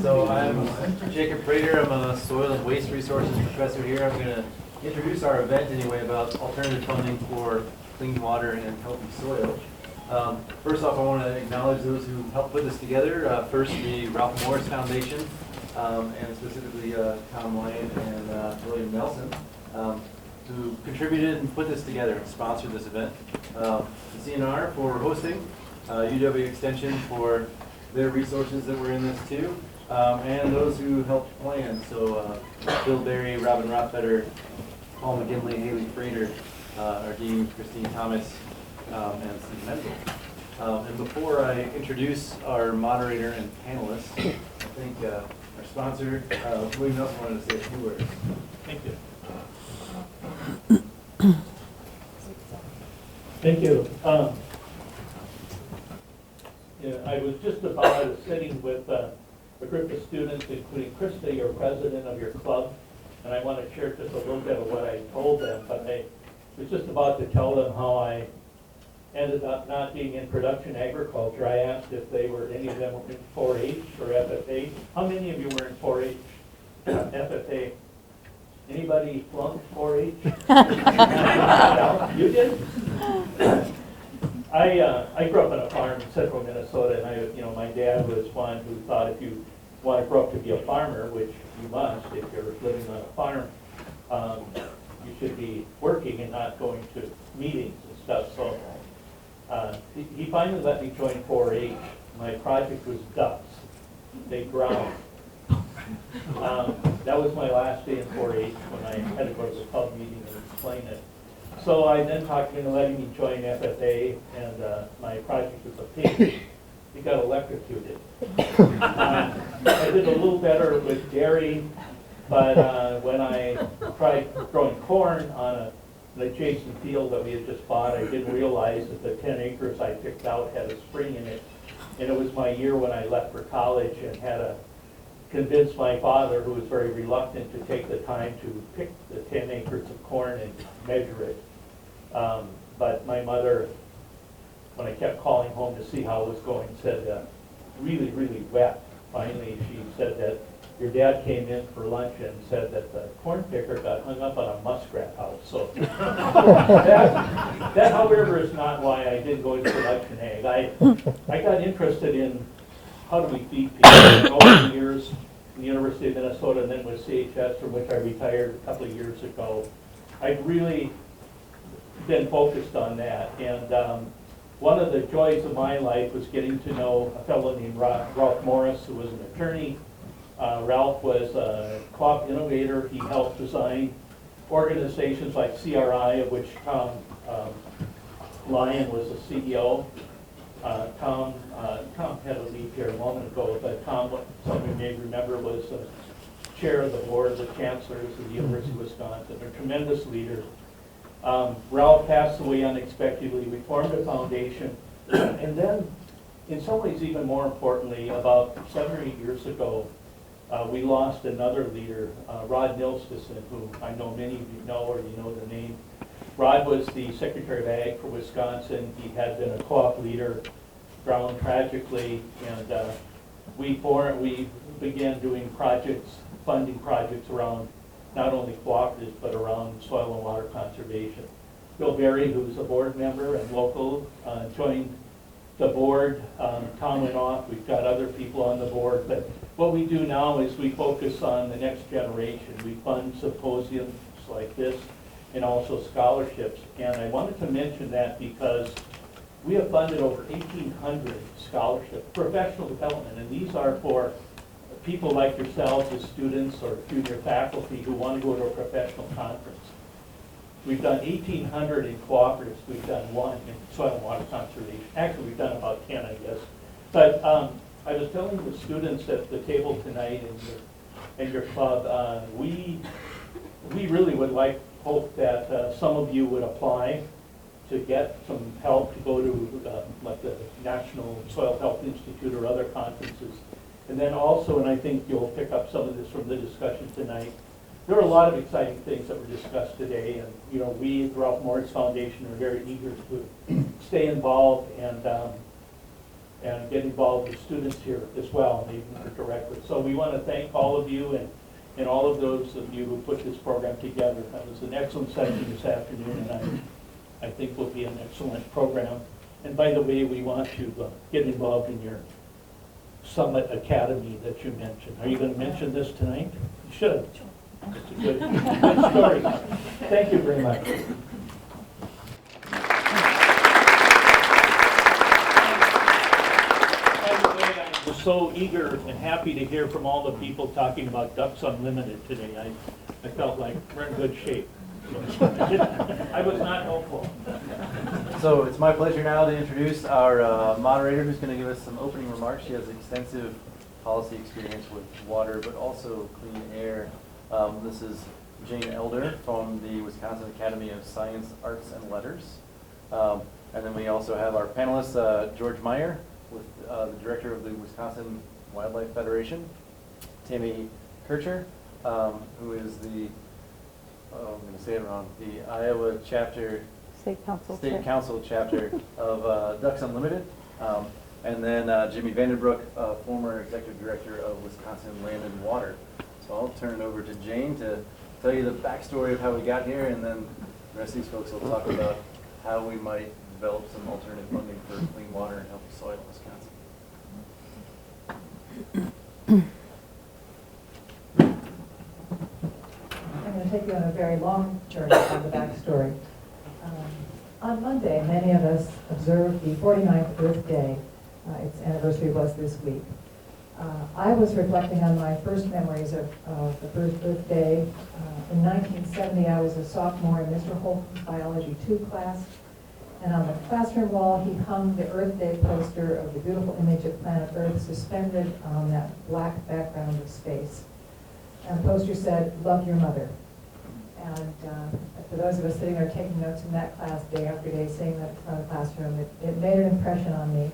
So I'm Jacob Prater. I'm a soil and waste resources professor here. I'm going to introduce our event anyway about alternative funding for clean water and healthy soil. First off, I want to acknowledge those who helped put this together. First, the Ralph Morris Foundation, and specifically Tom Lyon and William Nelson, who contributed and put this together and sponsored this event. The CNR for hosting, UW Extension for their resources that were in this too, and those who helped plan. So Bill Berry, Robin Rothfeder, Paul McGinley, Haley Frater, our dean, Christine Thomas, and Steve Menzel. And before I introduce our moderator and panelists, I think our sponsor, William Nelson, wanted to say a few words. Thank you. Thank you. I was just about sitting with a group of students, including Krista, your president of your club, and I want to share just a little bit of what I told them, but I was just about to tell them how I ended up not being in production agriculture. I asked if any of them were in 4-H or FFA. How many of you were in 4-H, FFA? Anybody flunked 4-H? You did? I grew up on a farm in central Minnesota, and my dad was one who thought if you want to grow up to be a farmer, which you must if you're living on a farm, you should be working and not going to meetings and stuff. So he finally let me join 4-H. My project was ducks. They drowned. That was my last day in 4-H when I had to go to the club meeting and explain it. So I then talked him into letting me join FFA, and my project was a pig. It got electrocuted. I did a little better with dairy, but when I tried growing corn on an adjacent field that we had just bought, I didn't realize that the 10 acres I picked out had a spring in it. And it was my year when I left for college and had to convince my father, who was very reluctant, to take the time to pick the 10 acres of corn and measure it. But my mother, when I kept calling home to see how it was going, said, really, really wet. Finally, she said that your dad came in for lunch and said that the corn picker got hung up on a muskrat house. So that, however, is not why I didn't go into production ag. I got interested in how do we feed people over the years in the University of Minnesota and then with CHS, from which I retired a couple of years ago. I've really been focused on that, and one of the joys of my life was getting to know a fellow named Ralph Morris, who was an attorney. Ralph was a co-op innovator. He helped design organizations like CRI, of which Tom Lyon was the CEO. Tom had a leave here a moment ago, but Tom, some of you may remember, was chair of the board of the chancellors of the University of Wisconsin, a tremendous leader. Ralph passed away unexpectedly. We formed a foundation, and then, in some ways even more importantly, about 7 or 8 years ago, we lost another leader, Rod Nilsson, who I know many of you know, or you know the name. Rod was the Secretary of Ag for Wisconsin. He had been a co-op leader, drowned tragically, and we began doing projects, funding projects around not only cooperatives, but around soil and water conservation. Bill Berry, who's a board member and local, joined the board. Tom went off. We've got other people on the board, but what we do now is we focus on the next generation. We fund symposiums like this and also scholarships. And I wanted to mention that because we have funded over 1,800 scholarships, professional development, and these are for people like yourselves as students or junior faculty who want to go to a professional conference. We've done 1,800 in cooperatives. We've done 1 in soil and water conservation. Actually, we've done about 10, I guess. But I was telling the students at the table tonight in your club, we really would hope that some of you would apply to get some help to go to like the National Soil Health Institute or other conferences. And then also, and I think you'll pick up some of this from the discussion tonight, there are a lot of exciting things that were discussed today, and we at the Ralph Morris Foundation are very eager to stay involved, and and get involved with students here as well, and even the director. So we want to thank all of you and all of those of you who put this program together. That was an excellent session this afternoon, and I think will be an excellent program. And by the way, we want to get involved in your Summit Academy that you mentioned. Are you going to mention this tonight? You should. It's a good story. Thank you very much. By the way, I was so eager and happy to hear from all the people talking about Ducks Unlimited today. I felt like we're in good shape. I was not hopeful. So it's my pleasure now to introduce our moderator, who's going to give us some opening remarks. She has extensive policy experience with water, but also clean air. This is Jane Elder from the Wisconsin Academy of Science, Arts, and Letters. And then we also have our panelists, George Meyer, with the director of the Wisconsin Wildlife Federation, Tammy Kircher, who is the, I'm going to say it wrong, the Iowa chapter, State Council chapter of Ducks Unlimited. And then Jimmy Vandenbroek, former executive director of Wisconsin Land and Water. So I'll turn it over to Jane to tell you the backstory of how we got here, and then the rest of these folks will talk about how we might develop some alternative funding for clean water and healthy soil in Wisconsin. I'm going to take you on a very long journey on the backstory. On Monday, many of us observed the 49th Earth Day. Its anniversary was this week. I was reflecting on my first memories of the first Earth Day. In 1970, I was a sophomore in Mr. Holton's Biology 2 class, and on the classroom wall, he hung the Earth Day poster of the beautiful image of planet Earth suspended on that black background of space. And the poster said, "Love your mother." And for those of us sitting there taking notes in that class day after day, saying that in front of the classroom, it made an impression on me.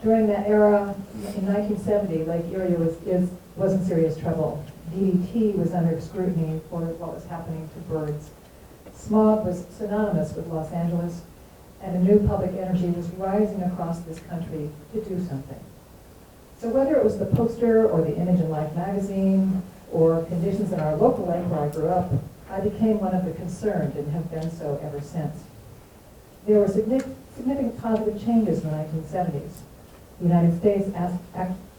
During that era, in 1970, Lake Erie was in serious trouble. DDT was under scrutiny for what was happening to birds. Smog was synonymous with Los Angeles, and a new public energy was rising across this country to do something. So whether it was the poster or the Image and Life magazine or conditions in our local lake where I grew up, I became one of the concerned and have been so ever since. There were significant positive changes in the 1970s. The United States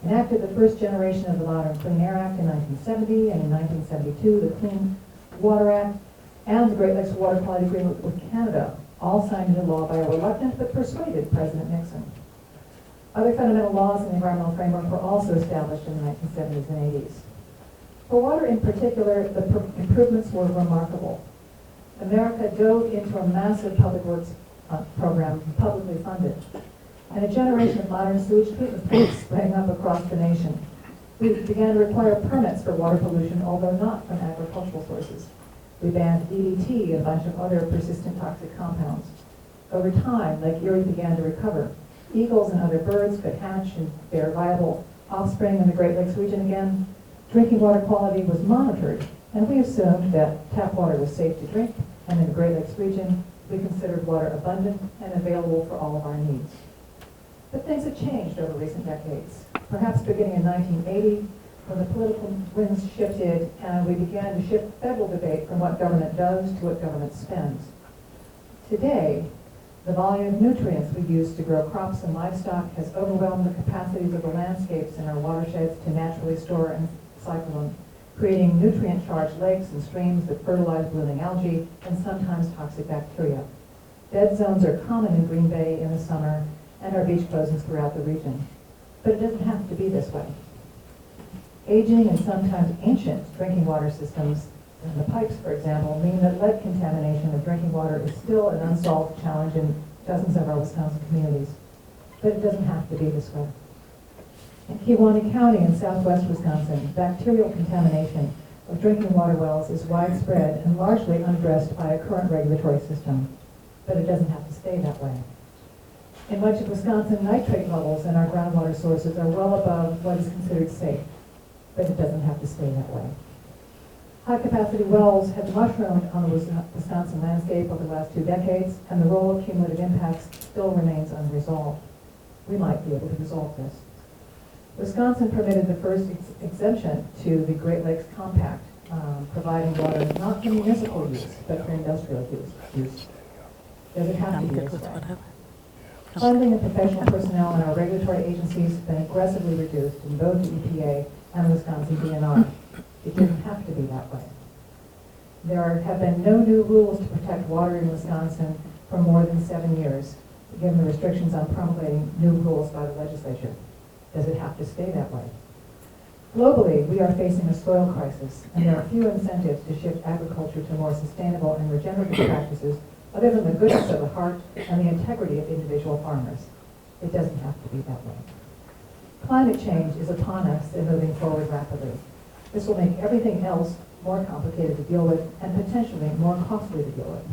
enacted the first generation of the Modern Clean Air Act in 1970, and in 1972 the Clean Water Act and the Great Lakes Water Quality Agreement with Canada, all signed into law by a reluctant but persuaded President Nixon. Other fundamental laws in the environmental framework were also established in the 1970s and 80s. For water in particular, the improvements were remarkable. America dove into a massive public works program, publicly funded, and a generation of modern sewage treatment plants sprang up across the nation. We began to require permits for water pollution, although not from agricultural sources. We banned DDT and a bunch of other persistent toxic compounds. Over time, Lake Erie began to recover. Eagles and other birds could hatch and bear viable offspring in the Great Lakes region again. Drinking water quality was monitored, and we assumed that tap water was safe to drink, and in the Great Lakes region, we considered water abundant and available for all of our needs. But things have changed over recent decades, perhaps beginning in 1980, when the political winds shifted and we began to shift federal debate from what government does to what government spends. Today, the volume of nutrients we use to grow crops and livestock has overwhelmed the capacities of the landscapes in our watersheds to naturally store and cycle them, creating nutrient-charged lakes and streams that fertilize blooming algae and sometimes toxic bacteria. Dead zones are common in Green Bay in the summer and our beach closings throughout the region. But it doesn't have to be this way. Aging and sometimes ancient drinking water systems, and the pipes, for example, mean that lead contamination of drinking water is still an unsolved challenge in dozens of our Wisconsin communities. But it doesn't have to be this way. In Kewaunee County in southwest Wisconsin, bacterial contamination of drinking water wells is widespread and largely unaddressed by a current regulatory system. But it doesn't have to stay that way. In much of Wisconsin, nitrate levels in our groundwater sources are well above what is considered safe. But it doesn't have to stay that way. High-capacity wells have mushroomed on the Wisconsin landscape over the last 2 decades, and the role of cumulative impacts still remains unresolved. We might be able to resolve this. Wisconsin permitted the first exemption to the Great Lakes Compact, providing water not for municipal use, but for industrial use. Does it have to be this way? Funding and professional personnel in our regulatory agencies have been aggressively reduced in both the EPA and the Wisconsin DNR. It didn't have to be that way. There have been no new rules to protect water in Wisconsin for more than 7 years, given the restrictions on promulgating new rules by the legislature. Does it have to stay that way? Globally, we are facing a soil crisis, and there are few incentives to shift agriculture to more sustainable and regenerative practices other than the goodness of the heart and the integrity of individual farmers. It doesn't have to be that way. Climate change is upon us and moving forward rapidly. This will make everything else more complicated to deal with and potentially more costly to deal with.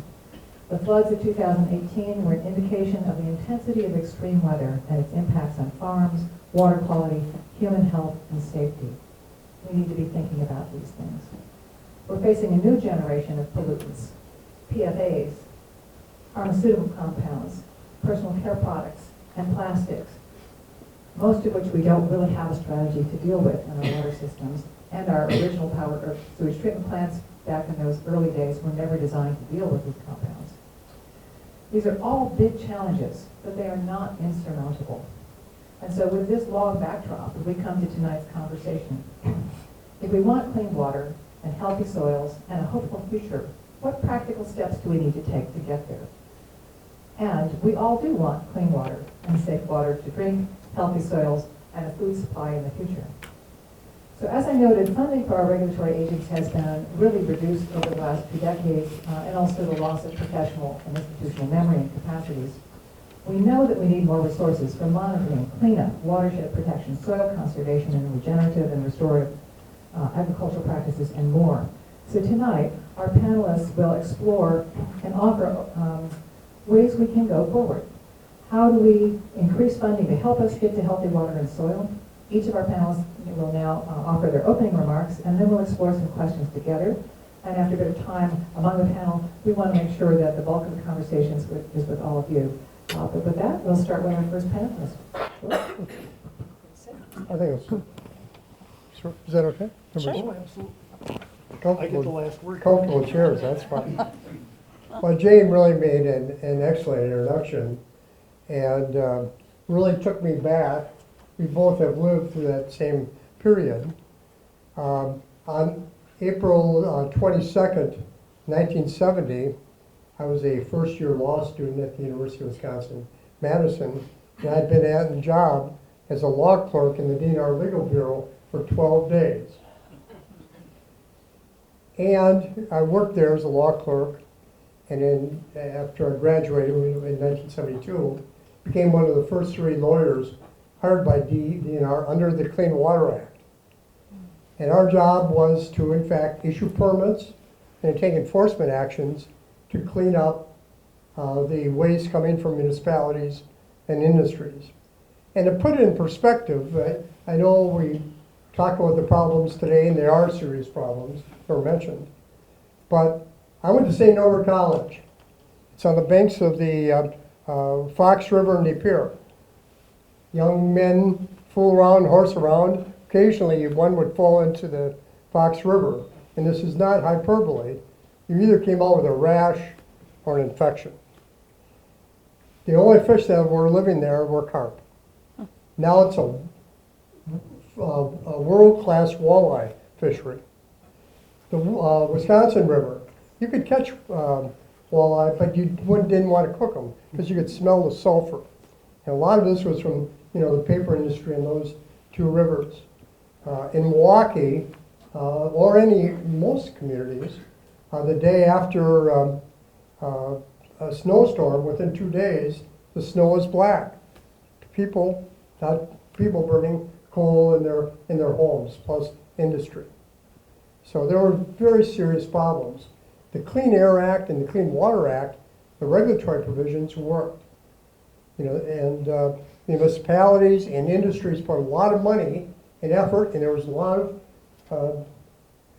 The floods of 2018 were an indication of the intensity of extreme weather and its impacts on farms, water quality, human health, and safety. We need to be thinking about these things. We're facing a new generation of pollutants, PFAS, pharmaceutical compounds, personal care products, and plastics, most of which we don't really have a strategy to deal with in our water systems, and our original power or sewage treatment plants back in those early days were never designed to deal with these compounds. These are all big challenges, but they are not insurmountable. And so with this long backdrop, we come to tonight's conversation. If we want clean water and healthy soils and a hopeful future, what practical steps do we need to take to get there? And we all do want clean water and safe water to drink, healthy soils, and a food supply in the future. So as I noted, funding for our regulatory agencies has been really reduced over the last 2 decades, and also the loss of professional and institutional memory and capacities. We know that we need more resources for monitoring, cleanup, watershed protection, soil conservation, and regenerative and restorative agricultural practices, and more. So tonight, our panelists will explore and offer ways we can go forward. How do we increase funding to help us get to healthy water and soil? Each of our panelists will now offer their opening remarks, and then we'll explore some questions together. And after a bit of time among the panel, we want to make sure that the bulk of the conversation is with all of you. But with that, we'll start with our first panelist. I think it's, sure. Is that okay? Sure. I get the last word. Comfortable chairs, that's fine. Well, Jane really made an excellent introduction and really took me back. We both have lived through that same period. On April 22nd, 1970, I was a first-year law student at the University of Wisconsin-Madison, and I'd been at the job as a law clerk in the DNR Legal Bureau for 12 days. And I worked there as a law clerk, and then after I graduated in 1972, became one of the first 3 lawyers hired by DNR under the Clean Water Act. And our job was to, in fact, issue permits and take enforcement actions to clean up the waste coming from municipalities and industries. And to put it in perspective, I know we talk about the problems today, and there are serious problems, were mentioned, but I went to St. Norbert College. It's on the banks of the Fox River in Napier. Young men fool around, horse around. Occasionally, one would fall into the Fox River, and this is not hyperbole. You either came out with a rash or an infection. The only fish that were living there were carp. Now it's a world-class walleye fishery. The Wisconsin River, you could catch walleye, but you didn't want to cook them because you could smell the sulfur. And a lot of this was from the paper industry in those 2 rivers. In Milwaukee, or most communities, the day after a snowstorm, within 2 days, the snow is black. People burning coal in their homes, plus industry. So there were very serious problems. The Clean Air Act and the Clean Water Act, the regulatory provisions worked. And municipalities and industries put a lot of money and effort, and there was a lot of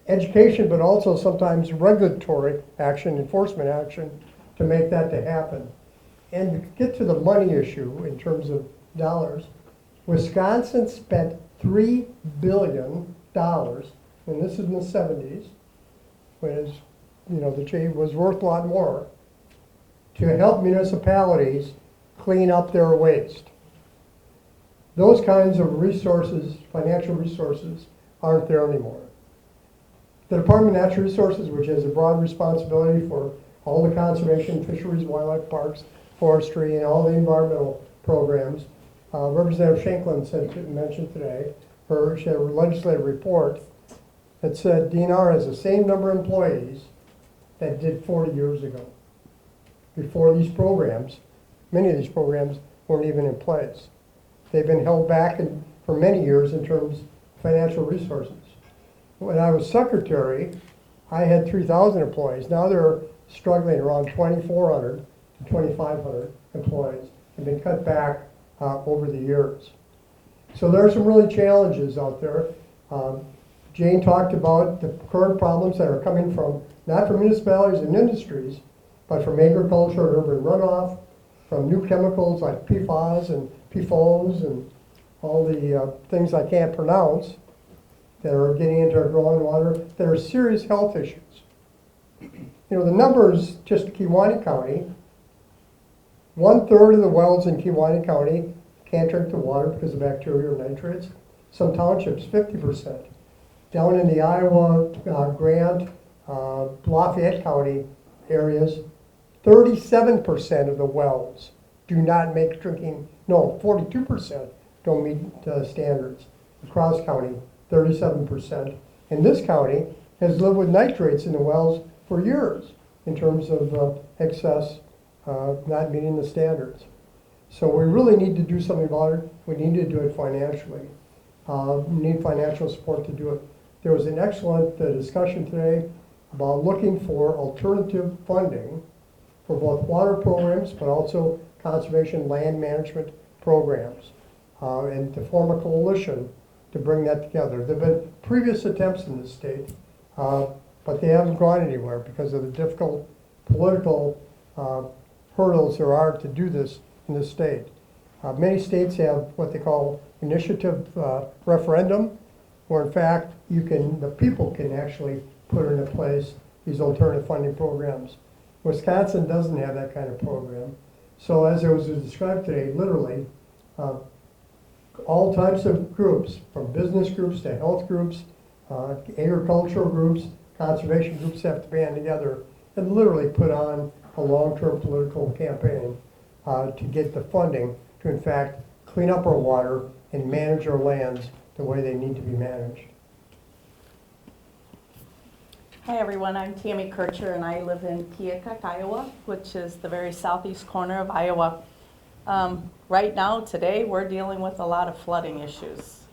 education, but also sometimes regulatory action, enforcement action to make that to happen. And to get to the money issue in terms of dollars, Wisconsin spent $3 billion, and this is in the 70s, when the change was worth a lot more, to help municipalities clean up their waste. Those kinds of resources, financial resources, aren't there anymore. The Department of Natural Resources, which has a broad responsibility for all the conservation, fisheries, wildlife parks, forestry, and all the environmental programs, Representative Shanklin mentioned today, she had a legislative report that said DNR has the same number of employees that did 40 years ago. Before these programs, many of these programs weren't even in place. They've been held back for many years in terms of financial resources. When I was secretary, I had 3,000 employees. Now they're struggling around 2,400 to 2,500 employees and been cut back over the years. So there are some really challenges out there. Jane talked about the current problems that are coming from, not from municipalities and industries, but from agriculture and urban runoff, from new chemicals like PFAS and PFOs and all the things I can't pronounce that are getting into our groundwater that are serious health issues. The numbers, just Kewaunee County, 1/3 of the wells in Kewaunee County can't drink the water because of bacteria or nitrates. Some townships, 50%. Down in the Iowa, Grant, Lafayette County areas, 37% of the wells do not make drinking, 42% don't meet standards. Across county, 37%. And this county has lived with nitrates in the wells for years in terms of excess not meeting the standards. So we really need to do something about it. We need to do it financially. We need financial support to do it. There was an excellent discussion today about looking for alternative funding for both water programs, but also conservation land management programs, and to form a coalition to bring that together. There have been previous attempts in the state, but they haven't gone anywhere because of the difficult political hurdles there are to do this in the state. Many states have what they call initiative referendum, where in fact the people can actually put into place these alternative funding programs. Wisconsin doesn't have that kind of program. So as it was described today, literally, all types of groups, from business groups to health groups, agricultural groups, conservation groups have to band together and literally put on a long-term political campaign to get the funding to, in fact, clean up our water and manage our lands the way they need to be managed. Hi everyone, I'm Tammy Kircher and I live in Keokuk, Iowa, which is the very southeast corner of Iowa. Right now, today, we're dealing with a lot of flooding issues.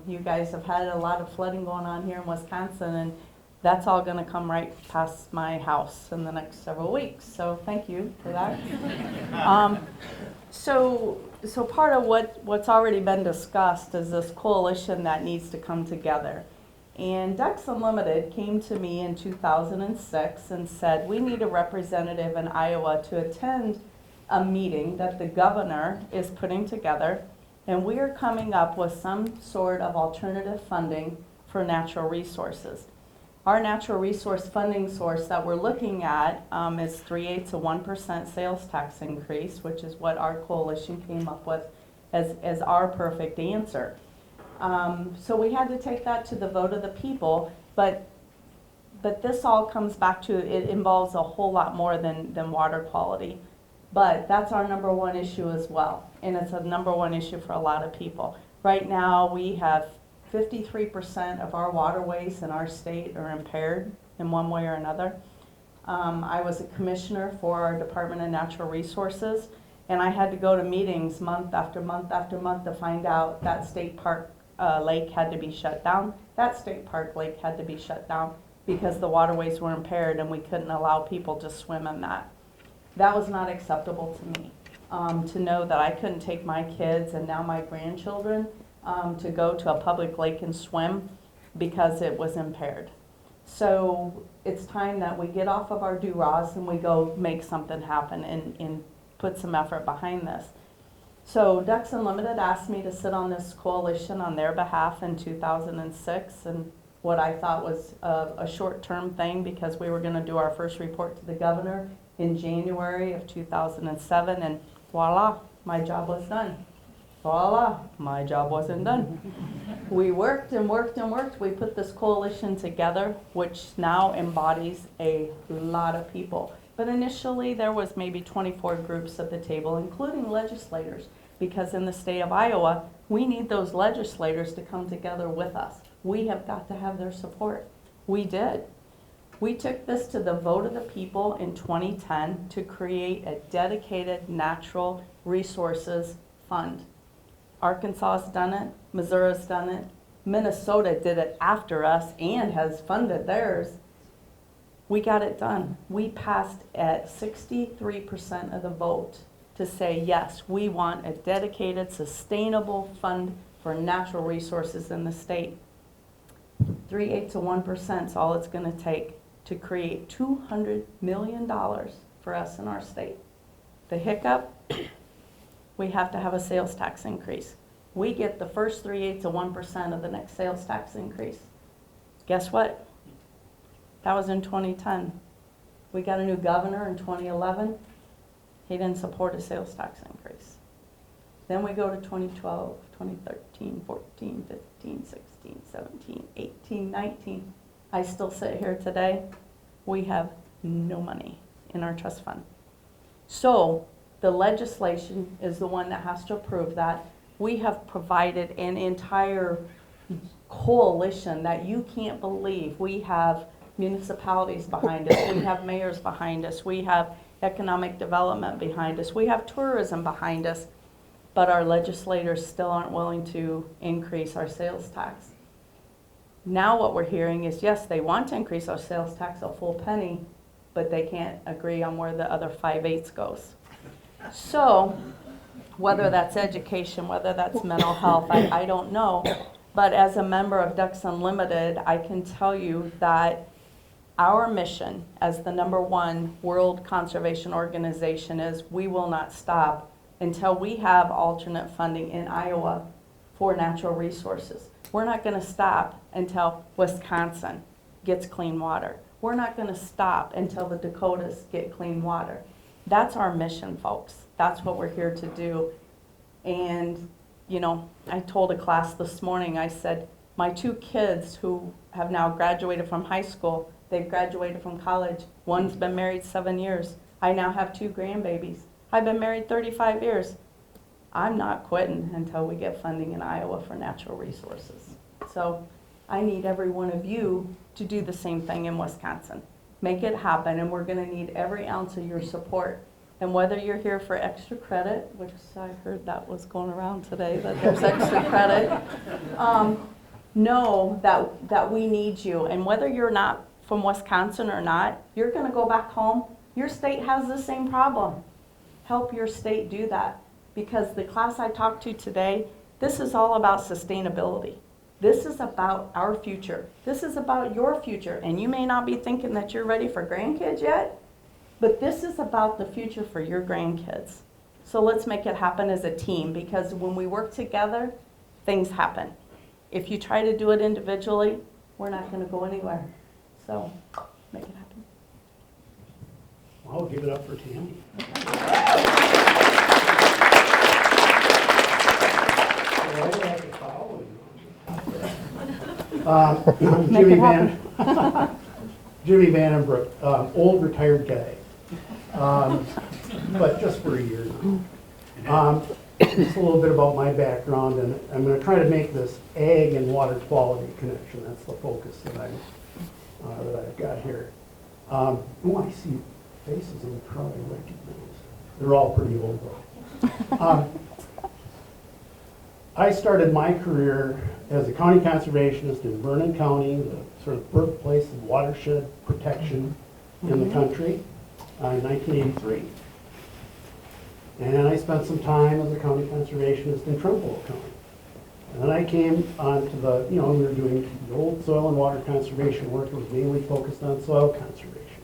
You guys have had a lot of flooding going on here in Wisconsin, and that's all going to come right past my house in the next several weeks. So thank you for that. So part of what's already been discussed is this coalition that needs to come together. And Ducks Unlimited came to me in 2006 and said, we need a representative in Iowa to attend a meeting that the governor is putting together, and we are coming up with some sort of alternative funding for natural resources. Our natural resource funding source that we're looking at is 3/8 of 1% sales tax increase, which is what our coalition came up with as our perfect answer. So we had to take that to the vote of the people, but this all comes back to, it involves a whole lot more than water quality. But that's our number one issue as well, and it's a number one issue for a lot of people. Right now, we have 53% of our waterways in our state are impaired in one way or another. I was a commissioner for our Department of Natural Resources, and I had to go to meetings month after month after month to find out that state park lake had to be shut down. That state park lake had to be shut down because the waterways were impaired and we couldn't allow people to swim in that. That was not acceptable to me, to know that I couldn't take my kids and now my grandchildren to go to a public lake and swim because it was impaired. So it's time that we get off of our do-rahs and we go make something happen and put some effort behind this. So Ducks Unlimited asked me to sit on this coalition on their behalf in 2006, and what I thought was a short-term thing, because we were going to do our first report to the governor in January of 2007, and voila, my job was done. Voila, my job wasn't done. We worked and worked and worked. We put this coalition together, which now embodies a lot of people. But initially, there was maybe 24 groups at the table, including legislators, because in the state of Iowa, we need those legislators to come together with us. We have got to have their support. We did. We took this to the vote of the people in 2010 to create a dedicated natural resources fund. Arkansas has done it, Missouri's done it, Minnesota did it after us and has funded theirs. We got it done. We passed at 63% of the vote to say, yes, we want a dedicated, sustainable fund for natural resources in the state. 3/8 of 1% is all it's going to take to create $200 million for us in our state. The hiccup, we have to have a sales tax increase. We get the first 3/8 of 1% of the next sales tax increase. Guess what? That was in 2010. We got a new governor in 2011. He didn't support a sales tax increase. Then we go to 2012, 2013, 14, 15, 16, 17, 18, 19. I still sit here today. We have no money in our trust fund. So the legislation is the one that has to approve that. We have provided an entire coalition that you can't believe. We have municipalities behind us. We have mayors behind us. We have economic development behind us. We have tourism behind us. But our legislators still aren't willing to increase our sales tax. Now what we're hearing is, yes, they want to increase our sales tax a full penny, but they can't agree on where the other 5/8 goes. So whether that's education, whether that's mental health, I don't know. But as a member of Ducks Unlimited, I can tell you that our mission as the #1 world conservation organization is we will not stop until we have alternate funding in Iowa for natural resources. We're not going to stop until Wisconsin gets clean water. We're not going to stop until the Dakotas get clean water. That's our mission, folks. That's what we're here to do. And, you know, I told a class this morning, I said, my 2 kids who have now graduated from high school, they've graduated from college. One's been married 7 years. I now have 2 grandbabies. I've been married 35 years. I'm not quitting until we get funding in Iowa for natural resources. So I need every one of you to do the same thing in Wisconsin. Make it happen, and we're going to need every ounce of your support. And whether you're here for extra credit, which I heard that was going around today, that there's extra credit, know that we need you. And whether you're not from Wisconsin or not, you're going to go back home. Your state has the same problem. Help your state do that. Because the class I talked to today, this is all about sustainability. This is about our future. This is about your future. And you may not be thinking that you're ready for grandkids yet, but this is about the future for your grandkids. So let's make it happen as a team, because when we work together, things happen. If you try to do it individually, we're not going to go anywhere. So make it happen. I'll give it up for Tammy. I'm Jimmy Vandenbroek, old retired guy, but just for a year now. Just a little bit about my background, and I'm going to try to make this ag and water quality connection. That's the focus that I've got here. Oh, I see faces in the crowd I recognize. They're all pretty old though. I started my career as a county conservationist in Vernon County, the sort of birthplace of watershed protection in the country, in 1983. And I spent some time as a county conservationist in Trumbull County. And then I came onto the, we were doing the old soil and water conservation work. It was mainly focused on soil conservation.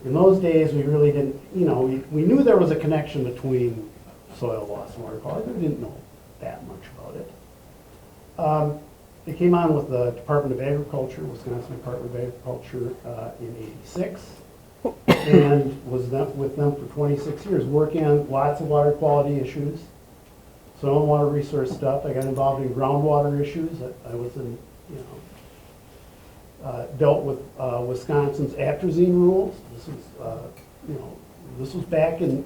In those days, we really didn't, we knew there was a connection between soil loss and water quality, but we didn't know that much about it. It came on with the Department of Agriculture, Wisconsin Department of Agriculture in '86, and was with them for 26 years, working on lots of water quality issues, soil and water resource stuff. I got involved in groundwater issues. I was in, dealt with Wisconsin's atrazine rules. This was, this was back in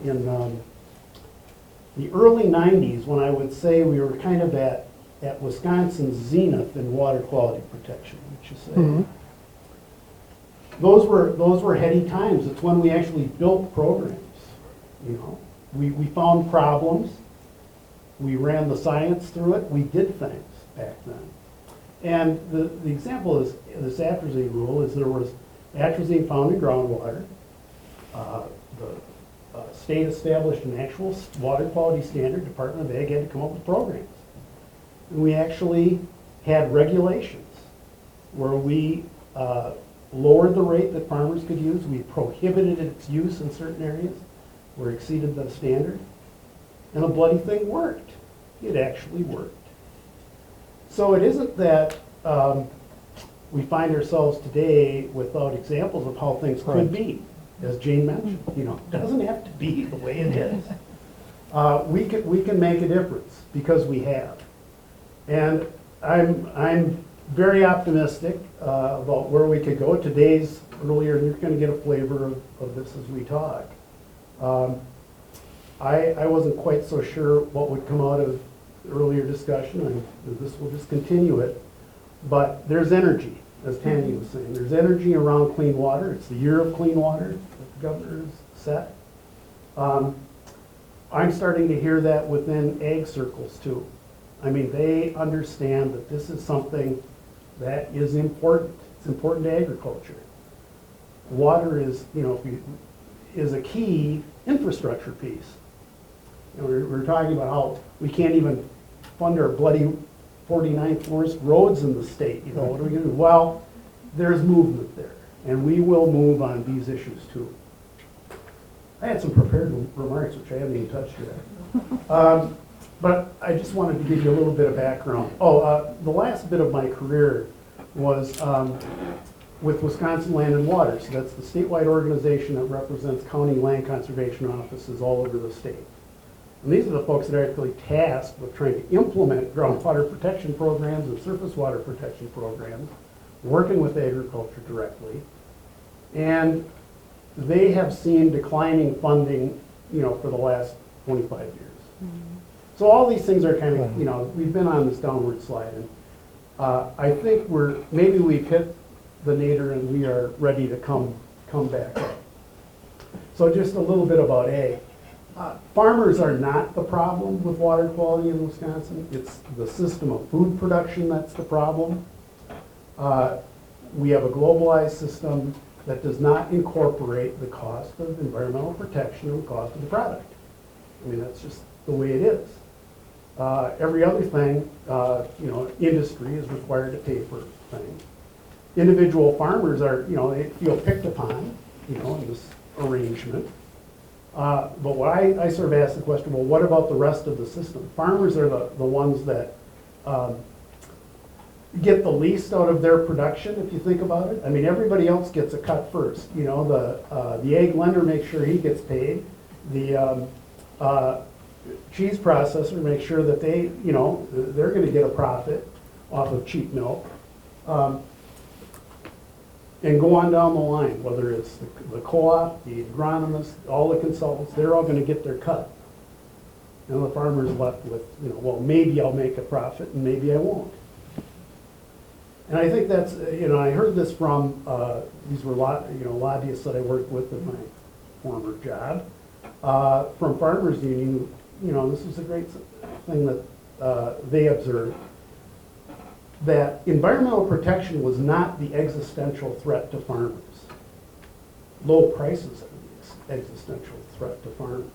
the early 90s, when I would say we were kind of at Wisconsin's zenith in water quality protection, would you say? Mhm. Those were heady times. It's when we actually built programs. We found problems. We ran the science through it. We did things back then. And the example is this atrazine rule is there was atrazine found in groundwater. The state established an actual water quality standard. Department of Ag had to come up with programs. And we actually had regulations where we lowered the rate that farmers could use. We prohibited its use in certain areas where it exceeded the standard. And the bloody thing worked. It actually worked. So it isn't that we find ourselves today without examples of how things could be, as Jane mentioned. It doesn't have to be the way it is. We can make a difference because we have. And I'm very optimistic about where we could go. Today's earlier, and you're going to get a flavor of this as we talk. I wasn't quite so sure what would come out of the earlier discussion, and this will just continue it. But there's energy, as Tandy was saying. There's energy around clean water. It's the year of clean water that the governor has set. I'm starting to hear that within ag circles too. I mean, they understand that this is something that is important. It's important to agriculture. Water is, is a key infrastructure piece. We're talking about how we can't even fund our bloody 49th worst roads in the state. What are we going to do? Well, there's movement there, and we will move on these issues too. I had some prepared remarks, which I haven't even touched yet. But I just wanted to give you a little bit of background. The last bit of my career was with Wisconsin Land and Water. So that's the statewide organization that represents county land conservation offices all over the state. And these are the folks that are actually tasked with trying to implement groundwater protection programs and surface water protection programs, working with agriculture directly. And they have seen declining funding, for the last 25 years. Mm-hmm. So all these things are kind of, we've been on this downward slide. And I think maybe we've hit the nadir and we are ready to come back up. So just a little bit about ag. Farmers are not the problem with water quality in Wisconsin. It's the system of food production that's the problem. We have a globalized system that does not incorporate the cost of environmental protection and the cost of the product. I mean, that's just the way it is. Every other thing, industry is required to pay for things. Individual farmers are, they feel picked upon, in this arrangement. But what I sort of ask the question, well, what about the rest of the system? Farmers are the ones that get the least out of their production, if you think about it. I mean, everybody else gets a cut first. The egg lender makes sure he gets paid. The cheese processor makes sure that they're going to get a profit off of cheap milk. And go on down the line, whether it's the co-op, the agronomist, all the consultants, they're all going to get their cut. And the farmer's left with, well, maybe I'll make a profit and maybe I won't. And I think that's, I heard this from, these were lobbyists that I worked with in my former job, from Farmers Union. This is a great thing that they observed, that environmental protection was not the existential threat to farmers. Low prices are the existential threat to farmers.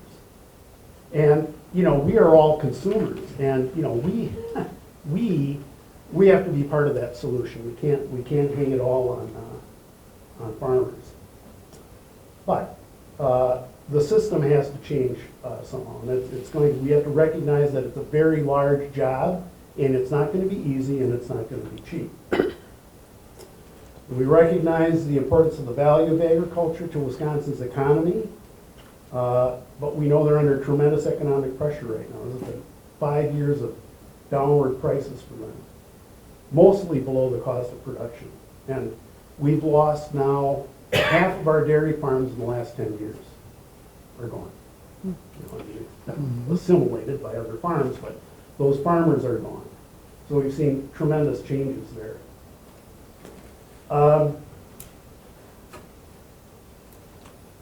And, we are all consumers, and, we have to be part of that solution. We can't hang it all on farmers. But the system has to change somehow. And we have to recognize that it's a very large job, and it's not going to be easy, and it's not going to be cheap. We recognize the importance of the value of agriculture to Wisconsin's economy, but we know they're under tremendous economic pressure right now. This has been 5 years of downward prices for them, mostly below the cost of production. And we've lost now half of our dairy farms in the last 10 years are gone. You know, I mean, it's been assimilated by other farms, but those farmers are gone. So we've seen tremendous changes there.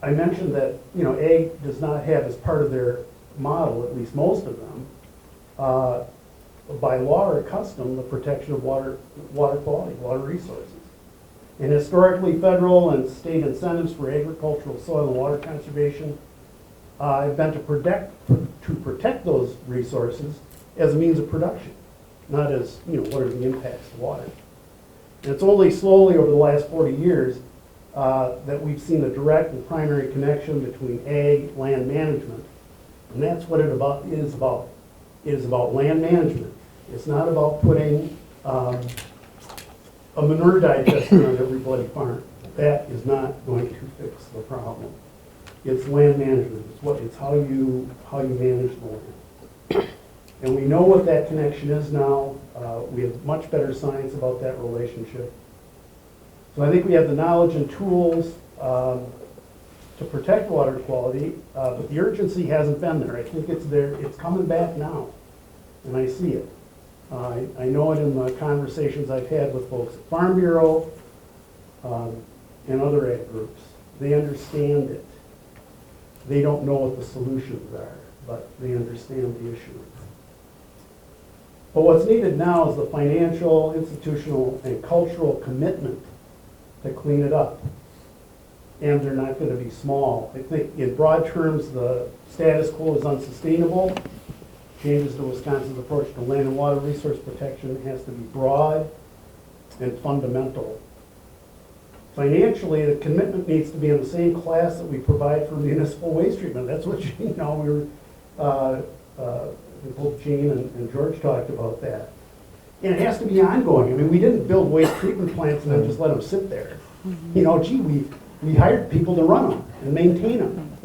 I mentioned that, you know, ag does not have as part of their model, at least most of them, by law or custom, the protection of water quality, water resources. And historically, federal and state incentives for agricultural soil and water conservation have been to protect those resources as a means of production, not as, you know, what are the impacts to water. And it's only slowly over the last 40 years that we've seen a direct and primary connection between ag, land management, and that's what it is about. It is about land management. It's not about putting a manure digester on every bloody farm. That is not going to fix the problem. It's land management. It's how you manage the land. And we know what that connection is now. We have much better science about that relationship. So I think we have the knowledge and tools to protect water quality, but the urgency hasn't been there. I think it's there. It's coming back now, and I see it. I know it in the conversations I've had with folks at Farm Bureau and other ag groups. They understand it. They don't know what the solutions are, but they understand the issue. But what's needed now is the financial, institutional, and cultural commitment to clean it up. And they're not going to be small. I think in broad terms, the status quo is unsustainable. Changes to Wisconsin's approach to land and water resource protection has to be broad and fundamental. Financially, the commitment needs to be in the same class that we provide for municipal waste treatment. That's what, you know, both Gene and George talked about that. And it has to be ongoing. I mean, we didn't build waste treatment plants and then just let them sit there. You know, gee, we hired people to run them and maintain them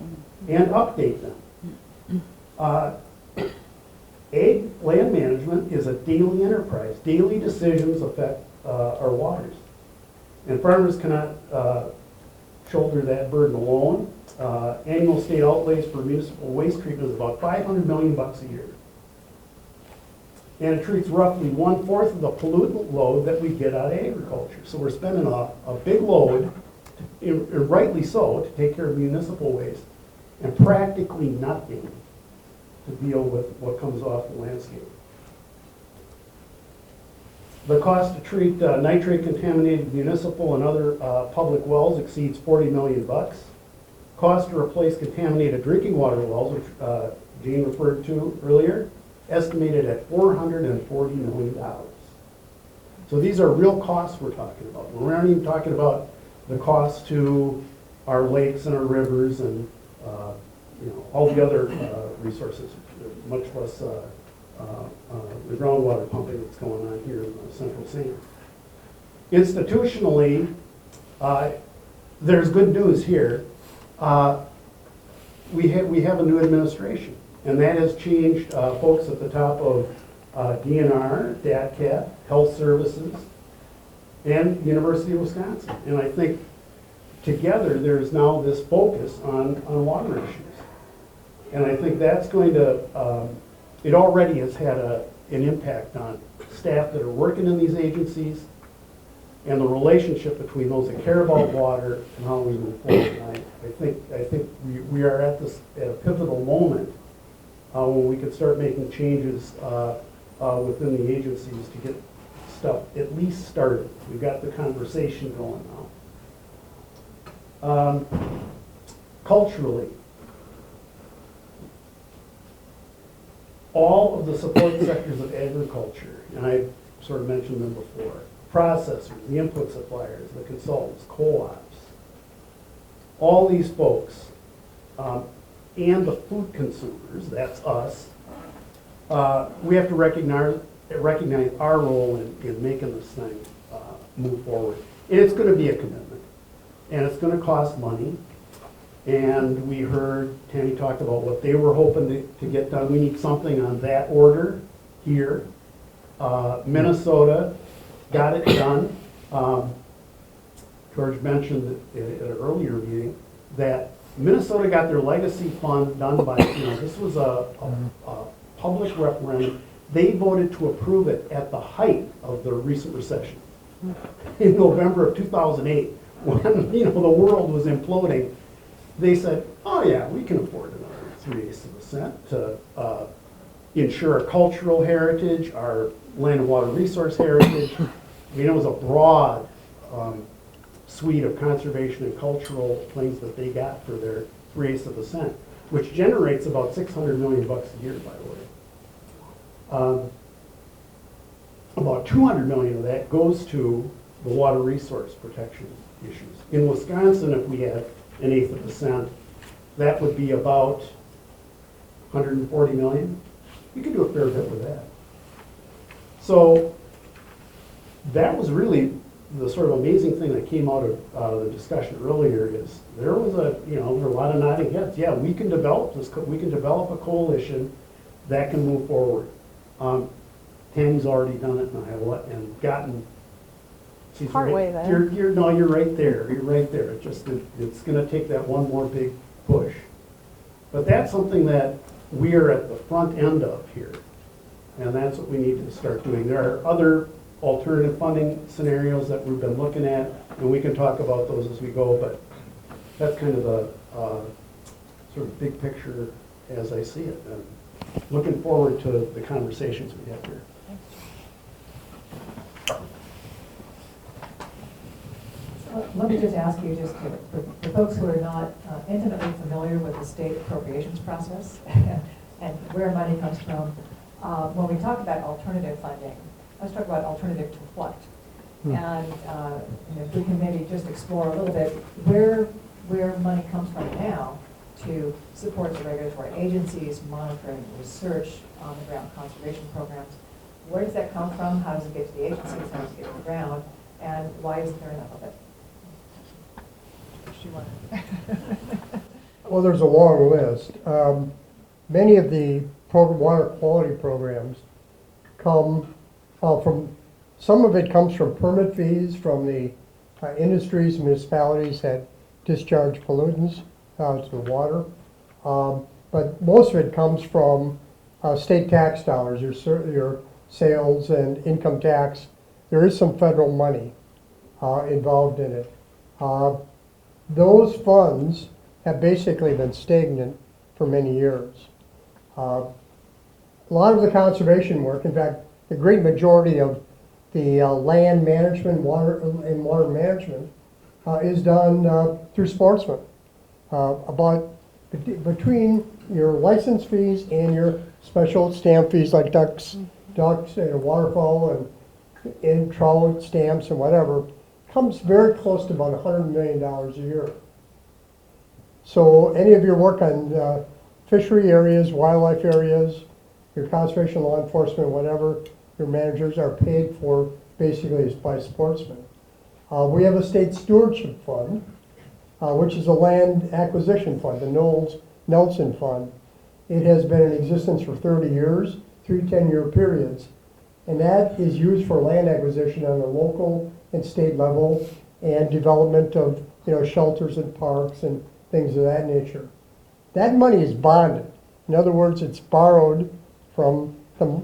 and update them. Ag land management is a daily enterprise. Daily decisions affect our waters. And farmers cannot shoulder that burden alone. Annual state outlays for municipal waste treatment is about $500 million a year. And it treats roughly 1/4 of the pollutant load that we get out of agriculture. So we're spending a big load, and rightly so, to take care of municipal waste, and practically nothing to deal with what comes off the landscape. The cost to treat nitrate-contaminated municipal and other public wells exceeds $40 million. Cost to replace contaminated drinking water wells, which Gene referred to earlier, estimated at $440 million. So these are real costs we're talking about. We're not even talking about the cost to our lakes and our rivers and you know, all the other resources, much less the groundwater pumping that's going on here in the Central Sand. Institutionally, there's good news here. We have a new administration, and that has changed folks at the top of DNR, DATCAT, Health Services, and University of Wisconsin. And I think together there's now this focus on water issues. And I think that's going to, it already has had an impact on staff that are working in these agencies and the relationship between those that care about water and how we move forward. And I think we are at a pivotal moment when we can start making changes within the agencies to get stuff at least started. We've got the conversation going now. Culturally, all of the support sectors of agriculture, and I sort of mentioned them before, processors, the input suppliers, the consultants, co-ops, all these folks, and the food consumers, that's us, we have to recognize our role in making this thing move forward. And it's going to be a commitment, and it's going to cost money. And we heard Tammy talked about what they were hoping to get done. We need something on that order here. Minnesota got it done. George mentioned at an earlier meeting that Minnesota got their legacy fund done by, this was a public referendum. They voted to approve it at the height of the recent recession in November of 2008, when the world was imploding. They said, oh yeah, we can afford another 0.3% to ensure our cultural heritage, our land and water resource heritage. It was a broad suite of conservation and cultural things that they got for their 0.3%, which generates about $600 million a year, by the way. About $200 million of that goes to the water resource protection issues. In Wisconsin, if we had 0.1%, that would be about $140 million. You could do a fair bit with that. So that was really the sort of amazing thing that came out of the discussion earlier is there was there were a lot of nodding heads. Yeah, we can develop this. We can develop a coalition that can move forward. Tammy's already done it in Iowa and gotten. She's Partway right, there. You're right there. You're right there. It's going to take that one more big push. But that's something that we are at the front end of here, and that's what we need to start doing. There are other alternative funding scenarios that we've been looking at, and we can talk about those as we go. But that's kind of the sort of big picture as I see it. And looking forward to the conversations we have here. Let me just ask you, for folks who are not intimately familiar with the state appropriations process and where money comes from, when we talk about alternative funding, let's talk about alternative to what? And if we can maybe just explore a little bit where money comes from now to support the regulatory agencies, monitoring research, on-the-ground conservation programs. Where does that come from? How does it get to the agencies? How does it get to the ground? And why isn't there enough of it? Well, there's a long list. Many of the water quality programs come from, some of it comes from permit fees from the industries and municipalities that discharge pollutants to the water. But most of it comes from state tax dollars, your sales and income tax. There is some federal money involved in it. Those funds have basically been stagnant for many years. A lot of the conservation work, in fact, the great majority of the land management, water management is done through sportsmen. Between your license fees and your special stamp fees like ducks and waterfowl and trout stamps and whatever, comes very close to about $100 million a year. So any of your work on fishery areas, wildlife areas, your conservation, law enforcement, whatever, your managers are paid for basically by sportsmen. We have a state stewardship fund, which is a land acquisition fund, the Nelson Fund. It has been in existence for 30 years, 3 10-year periods, and that is used for land acquisition on the local and state level and development of shelters and parks and things of that nature. That money is bonded. In other words, it's borrowed from the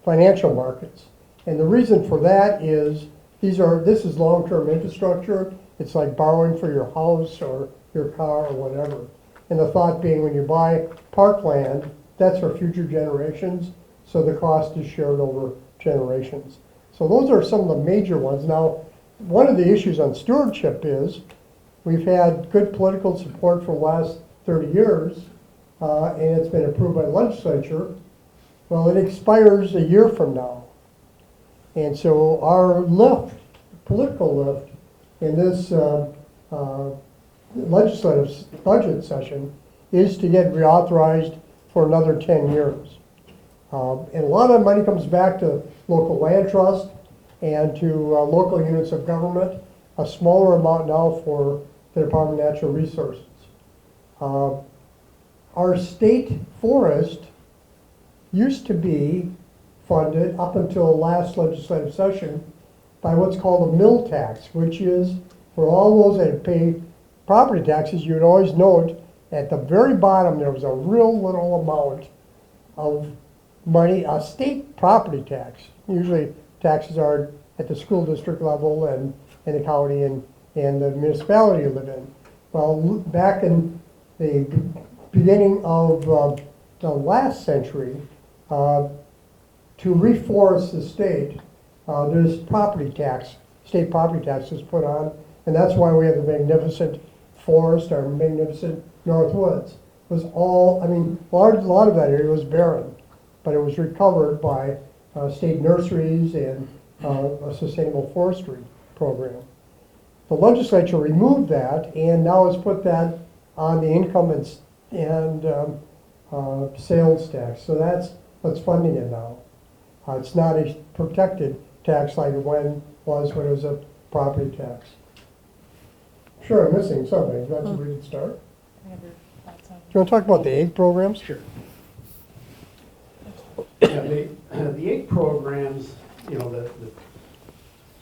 financial markets. And the reason for that is this is long-term infrastructure. It's like borrowing for your house or your car or whatever. And the thought being when you buy parkland, that's for future generations, so the cost is shared over generations. So those are some of the major ones. Now, one of the issues on stewardship is we've had good political support for the last 30 years, and it's been approved by the legislature, Well, it expires a year from now. And so our lift, political lift, in this legislative budget session is to get reauthorized for another 10 years. And a lot of money comes back to local land trust and to local units of government, a smaller amount now for the Department of Natural Resources. Our state forest used to be funded up until last legislative session by what's called a mill tax, which is for all those that pay property taxes. You would always note at the very bottom there was a real little amount of money, a state property tax. Usually taxes are at the school district level and in the county and the municipality you live in. Well, back in the beginning of the last century, to reforest the state, there's property tax, state property taxes put on, and that's why we have the magnificent forest, our magnificent North Woods. It was all, I mean, a lot of that area was barren, but it was recovered by state nurseries and a sustainable forestry program. The legislature removed that and now has put that on the income and sales tax. So that's what's funding it now. It's not a protected tax like it was when it was a property tax. Sure, I'm missing something. That's where we could start. Do you want to talk about the egg programs? Sure. Yeah, the egg programs, you know, the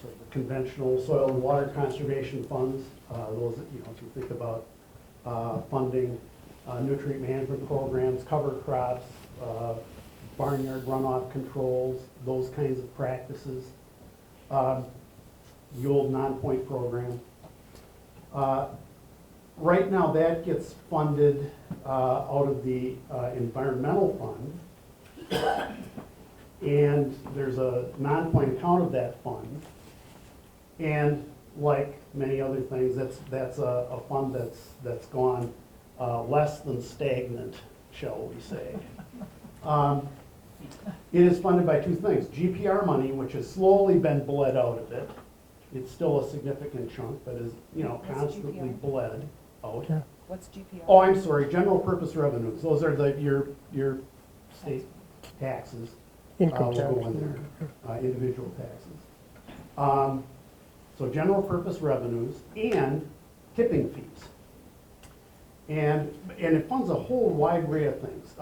sort of the conventional soil and water conservation funds, those that, you know, if you think about funding nutrient management programs, cover crops, barnyard runoff controls, those kinds of practices. The old non-point program. Right now that gets funded out of the environmental fund. And there's a non-point account of that fund. And like many other things, that's a fund that's gone less than stagnant, shall we say. It is funded by two things. GPR money, which has slowly been bled out of it. It's still a significant chunk, but is, you know, constantly bled out. Yeah. What's GPR? Oh, I'm sorry, general purpose revenues. Those are your state taxes. Income Will go tax. in there, individual taxes. So general purpose revenues and tipping fees. And it funds a whole wide array of things.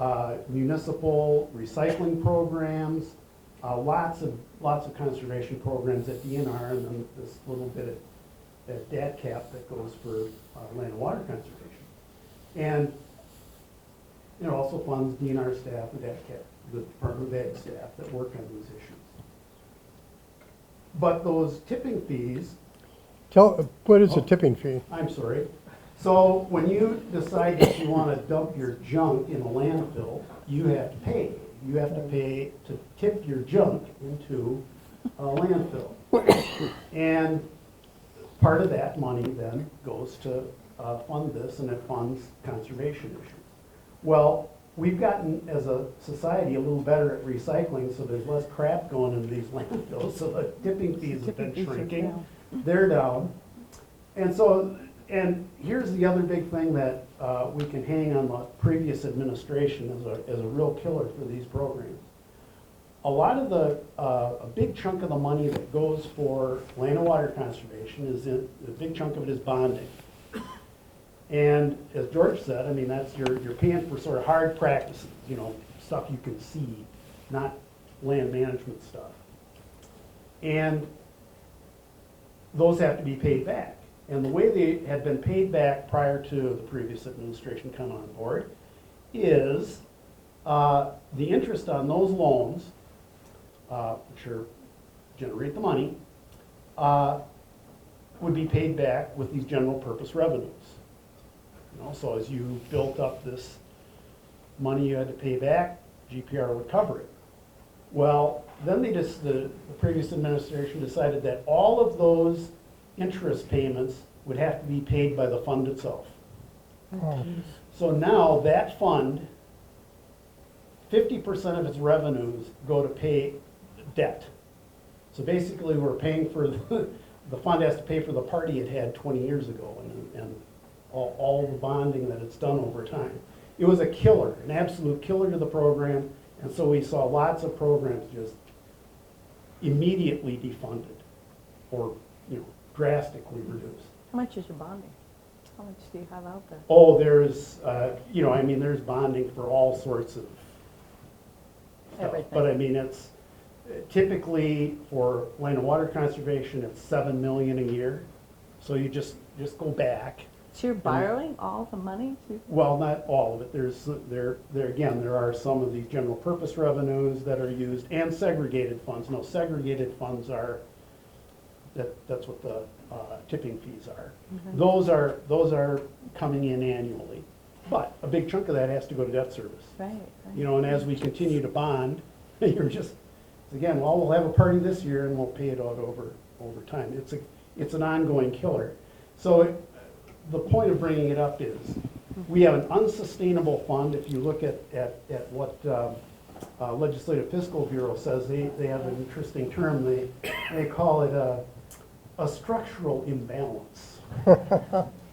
Municipal recycling programs, lots of conservation programs at DNR, and then this little bit at DATCAP that goes for land and water conservation. And it also funds DNR staff and DATCAP, the Department of Ag staff that work on these issues. But those tipping fees, What is a tipping fee? I'm sorry. So when you decide that you want to dump your junk in a landfill, you have to pay. You have to pay to tip your junk into a landfill. And part of that money then goes to fund this, and it funds conservation issues. Well, we've gotten, as a society, a little better at recycling, so there's less crap going into these landfills, so the tipping fees have been shrinking. They're down. And here's the other big thing that we can hang on the previous administration as a real killer for these programs. A lot of a big chunk of the money that goes for land and water conservation a big chunk of it is bonding. And as George said, I mean, that's you're paying for sort of hard practices, you know, stuff you can see, not land management stuff. And those have to be paid back. And the way they had been paid back prior to the previous administration coming on board is the interest on those loans, which generate the money, would be paid back with these general purpose revenues. You know, so as you built up this money you had to pay back, GPR would cover it. Well, then the previous administration decided that all of those interest payments would have to be paid by the fund itself. Oh. So now that fund 50% of its revenues go to pay debt. So basically, we're paying for, the fund has to pay for the party it had 20 years ago and all the bonding that it's done over time. It was a killer, an absolute killer to the program, and so we saw lots of programs just immediately defunded or, drastically reduced. How much is your bonding? How much do you have out there? Oh, there's, there's bonding for all sorts of stuff. Everything. But I mean, it's typically for land and water conservation, it's $7 million a year. So you just go back. So you're borrowing all the money? Well, not all of it. There are some of these general purpose revenues that are used and segregated funds. No, segregated funds are, that's what the tipping fees are. Mm-hmm. Those are coming in annually. But a big chunk of that has to go to debt service. Right. And as we continue to bond, you're just, again, well, we'll have a party this year and we'll pay it out over time. It's an ongoing killer. So the point of bringing it up is we have an unsustainable fund. If you look at what Legislative Fiscal Bureau says, they have an interesting term. They call it a structural imbalance.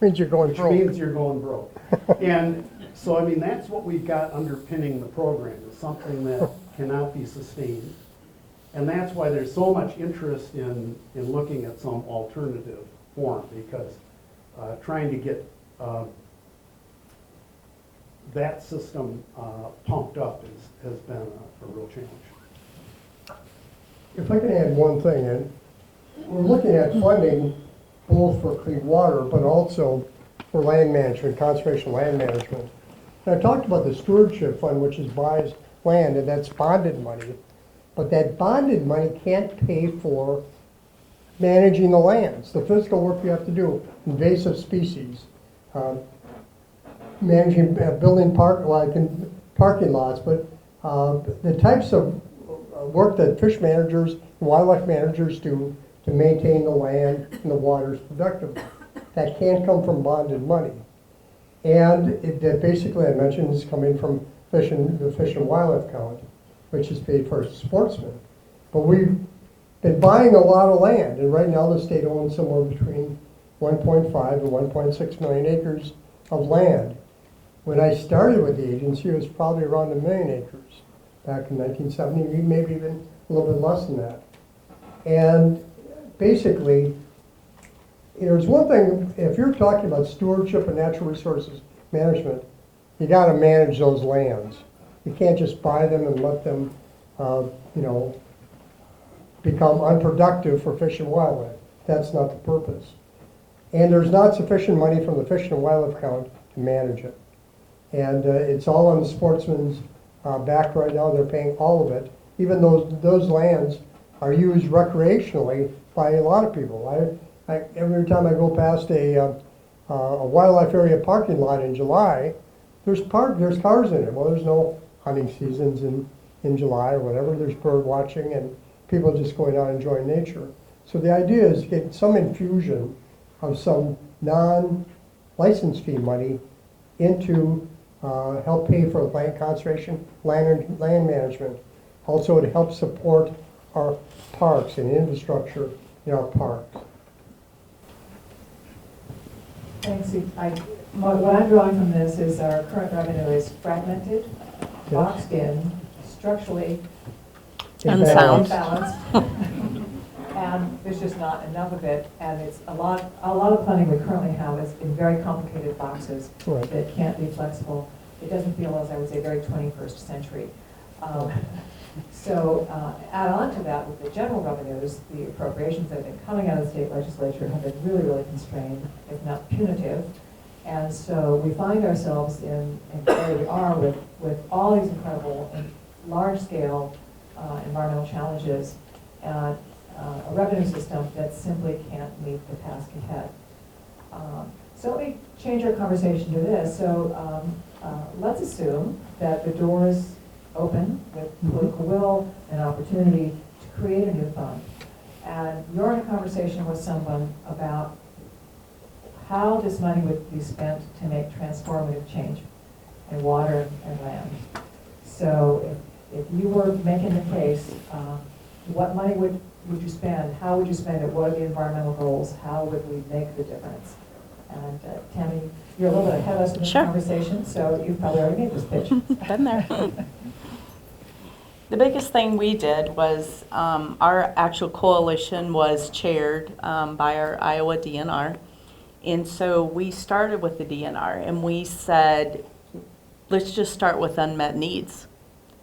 Means you're going Which broke. means you're going broke. And so, I mean, that's what we've got underpinning the program, is something that cannot be sustained. And that's why there's so much interest in looking at some alternative form, because trying to get that system pumped up has been a real challenge. If I can add one thing in, we're looking at funding both for clean water, but also for land management, conservation land management. And I talked about the stewardship fund, which buys land, and that's bonded money. But that bonded money can't pay for managing the lands, the physical work you have to do, invasive species, managing, building parking lots, but the types of work that fish managers and wildlife managers do to maintain the land and the waters productively. That can't come from bonded money. And that basically, I mentioned, is coming from the Fish and Wildlife Account, which is paid for sportsmen. But we've been buying a lot of land, and right now the state owns somewhere between 1.5 and 1.6 million acres of land. When I started with the agency, it was probably around 1 million acres back in 1970, maybe even a little bit less than that. And basically, there's one thing, if you're talking about stewardship and natural resources management, you got to manage those lands. You can't just buy them and let them, become unproductive for fish and wildlife. That's not the purpose. And there's not sufficient money from the Fish and Wildlife Account to manage it. And it's all on the sportsman's back right now. They're paying all of it, even though those lands are used recreationally by a lot of people. Every time I go past a wildlife area parking lot in July, there's cars in it. Well, there's no hunting seasons in July or whatever. There's bird watching and people just going out and enjoying nature. So the idea is to get some infusion of some non-license fee money into help pay for land conservation, land management. Also, to help support our parks and infrastructure in our parks. Thanks. What I'm drawing from this is our current revenue is fragmented, boxed in, structurally Unsound. balanced, and there's just not enough of it. And it's a lot of funding we currently have is in very complicated boxes Right. that can't be flexible. It doesn't feel, as I would say, very 21st century. So add on to that with the general revenues, the appropriations that have been coming out of the state legislature have been really, really constrained, if not punitive. And so we find ourselves in where we are with all these incredible and large-scale environmental challenges and a revenue system that simply can't meet the task ahead. So let me change our conversation to this. So let's assume that the doors open with political will and opportunity to create a new fund. And you're in a conversation with someone about how this money would be spent to make transformative change in water and land. So if you were making the case, what money would you spend? How would you spend it? What are the environmental goals? How would we make the difference? And Tammy, you're a little bit ahead of us in this Sure. conversation, so you've probably already made this pitch. Been there. The biggest thing we did was our actual coalition was chaired by our Iowa DNR. And so we started with the DNR and we said, let's just start with unmet needs.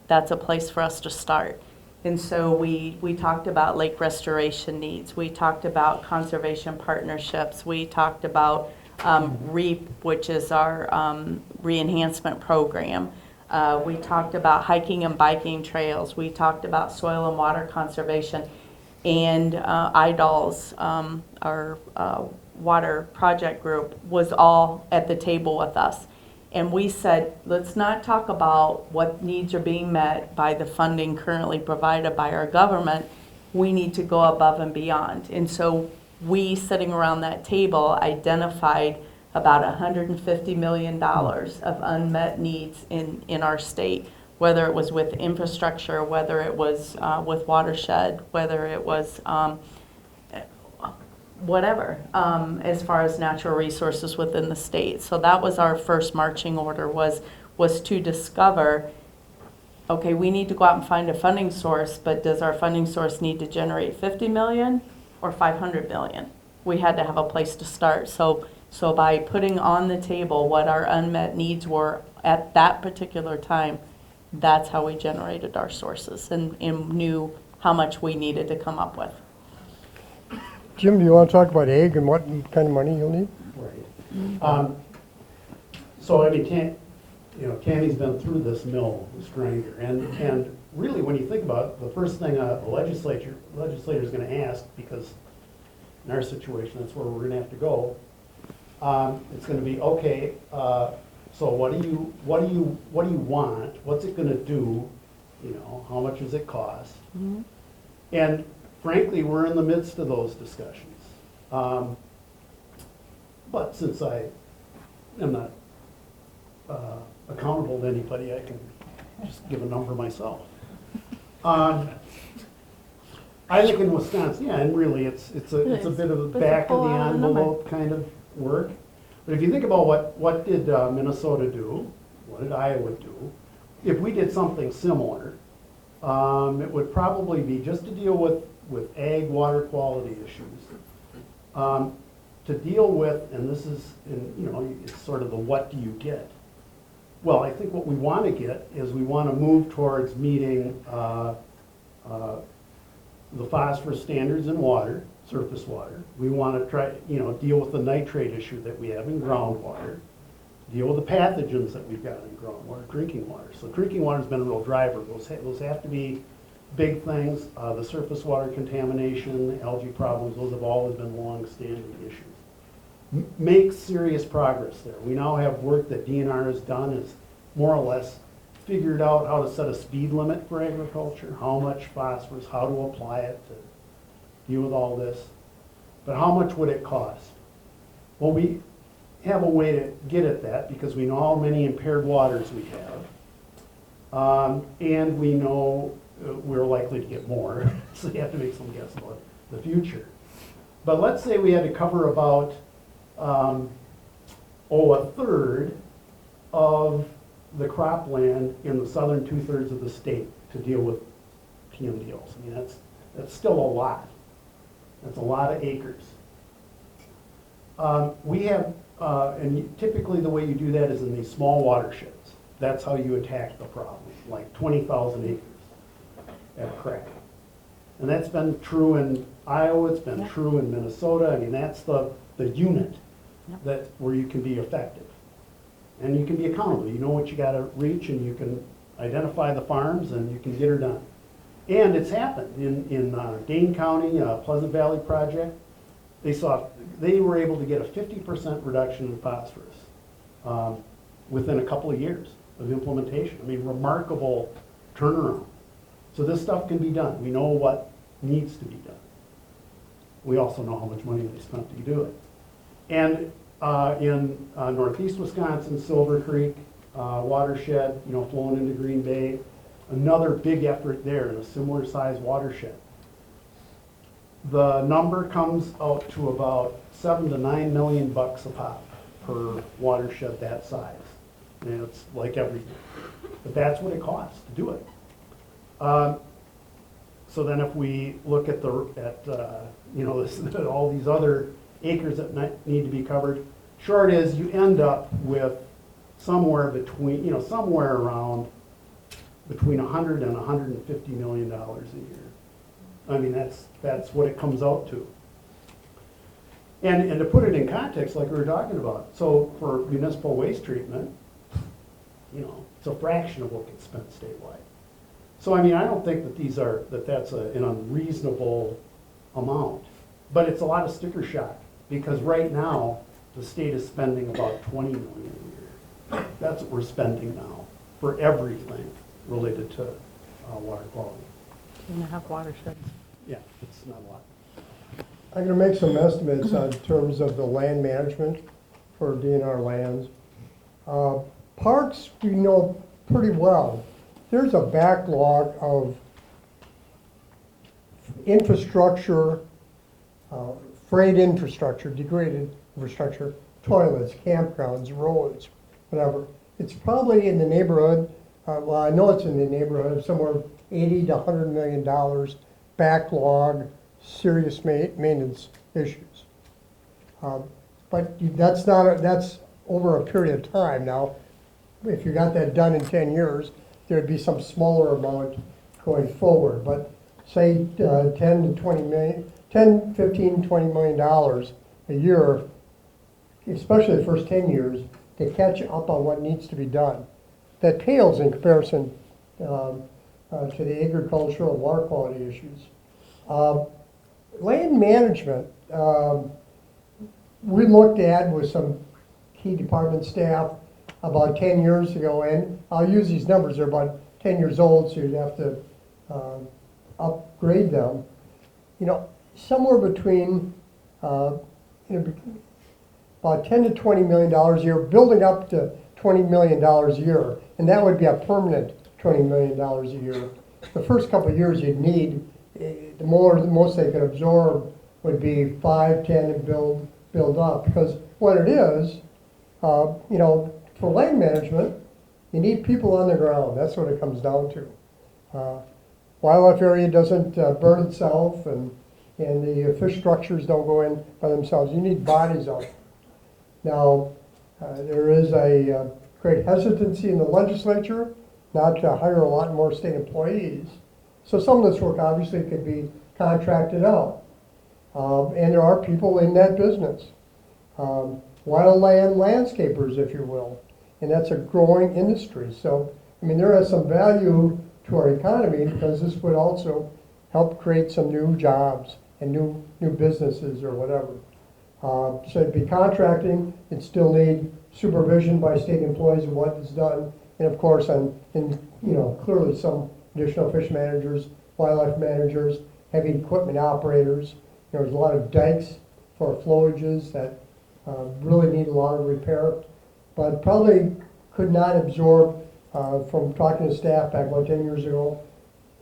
That's a place for us to start. And so we talked about lake restoration needs. We talked about conservation partnerships. We talked about REAP, which is our re-enhancement program. We talked about hiking and biking trails. We talked about soil and water conservation. And IDALS, our water project group, was all at the table with us. And we said, let's not talk about what needs are being met by the funding currently provided by our government. We need to go above and beyond. And so we, sitting around that table, identified about $150 million of unmet needs in our state, whether it was with infrastructure, whether it was with watershed, whether it was whatever, as far as natural resources within the state. So that was our first marching order, was to discover, okay, we need to go out and find a funding source, but does our funding source need to generate 50 million or 500 million? We had to have a place to start. So by putting on the table what our unmet needs were at that particular time, that's how we generated our sources and knew how much we needed to come up with. Jim, do you want to talk about ag and what kind of money you'll need? Right. So I mean, Tammy's been through this mill, this grinder, and really, when you think about it, the first thing a legislator is going to ask, because in our situation, that's where we're going to have to go. It's going to be, okay, so what do you want? What's it going to do? You know, how much does it cost? Mm-hmm. And frankly, we're in the midst of those discussions. But since I am not accountable to anybody, I can just give a number myself. I think in Wisconsin, yeah, and really it's a bit of a back of the envelope kind of work. But if you think about what did Minnesota do, what did Iowa do? If we did something similar, it would probably be just to deal with ag water quality issues. To deal with, and this is, it's sort of the what do you get? Well, I think what we want to get is we want to move towards meeting the phosphorus standards in water, surface water. We want to try, deal with the nitrate issue that we have in groundwater, deal with the pathogens that we've got in groundwater, drinking water. So drinking water has been a real driver. Those have to be big things. The surface water contamination, algae problems, those have always been long-standing issues. Make serious progress there. We now have work that DNR has done, is more or less figured out how to set a speed limit for agriculture, how much phosphorus, how to apply it to deal with all this. But how much would it cost? Well, we have a way to get at that because we know how many impaired waters we have. And we know we're likely to get more, so you have to make some guess about the future. But let's say we had to cover about a third of the cropland in the southern 2/3 of the state to deal with PMDLs. I mean, that's still a lot. That's a lot of acres. We have, and typically the way you do that is in these small watersheds. That's how you attack the problem, like 20,000 acres at a crack. And that's been true in Iowa, it's been true in Minnesota. I mean, that's the unit where you can be effective. And you can be accountable. You know what you got to reach, and you can identify the farms, and you can get her done. And it's happened in Dane County, Pleasant Valley project. They were able to get a 50% reduction in phosphorus within a couple of years of implementation. I mean, remarkable turnaround. So this stuff can be done. We know what needs to be done. We also know how much money they spent to do it. And in northeast Wisconsin, Silver Creek, watershed, flowing into Green Bay. Another big effort there in a similar size watershed. The number comes out to about $7 to $9 million a pop per watershed that size. And it's like everything. But that's what it costs to do it. So then if we look at all these other acres that need to be covered, short is you end up with somewhere around between $100 and $150 million a year. I mean, that's what it comes out to. And to put it in context, like we were talking about, so for municipal waste treatment, it's a fraction of what gets spent statewide. So I mean, I don't think that that's an unreasonable amount, but it's a lot of sticker shock because right now the state is spending about $20 million a year. That's what we're spending now for everything related to water quality. 2.5 watersheds. Yeah, it's not a lot. I'm gonna make some estimates on terms of the land management for DNR lands. Parks, we know pretty well. There's a backlog of infrastructure, freight infrastructure, degraded infrastructure, toilets, campgrounds, roads, whatever. It's probably in the neighborhood, well, I know it's in the neighborhood of somewhere $80 to $100 million backlog, serious maintenance issues. But that's over a period of time. Now, if you got that done in 10 years, there'd be some smaller amount going forward. But say 10 to 20 million, 10, 15, 20 million dollars a year, especially the first 10 years, to catch up on what needs to be done. That pales in comparison to the agricultural and water quality issues. Land management, we looked at with some key department staff about 10 years ago, and I'll use these numbers, they're about 10 years old, so you'd have to upgrade them. Somewhere between about 10 to 20 million dollars a year, building up to $20 million a year, and that would be a permanent $20 million a year. The first couple of years you'd need, the most they could absorb would be 5, 10, and build up, because what it is, for land management, you need people on the ground. That's what it comes down to. Wildlife area doesn't burn itself, and the fish structures don't go in by themselves. You need bodies out. Now, there is a great hesitancy in the legislature not to hire a lot more state employees. So some of this work obviously could be contracted out. And there are people in that business. Wildland landscapers, if you will. And that's a growing industry. So, there is some value to our economy because this would also help create some new jobs and new businesses or whatever. So it'd be contracting, it'd still need supervision by state employees of what is done. And of course, clearly some additional fish managers, wildlife managers, heavy equipment operators. There's a lot of dikes for flowages that really need a lot of repair, but probably could not absorb, from talking to staff back about 10 years ago,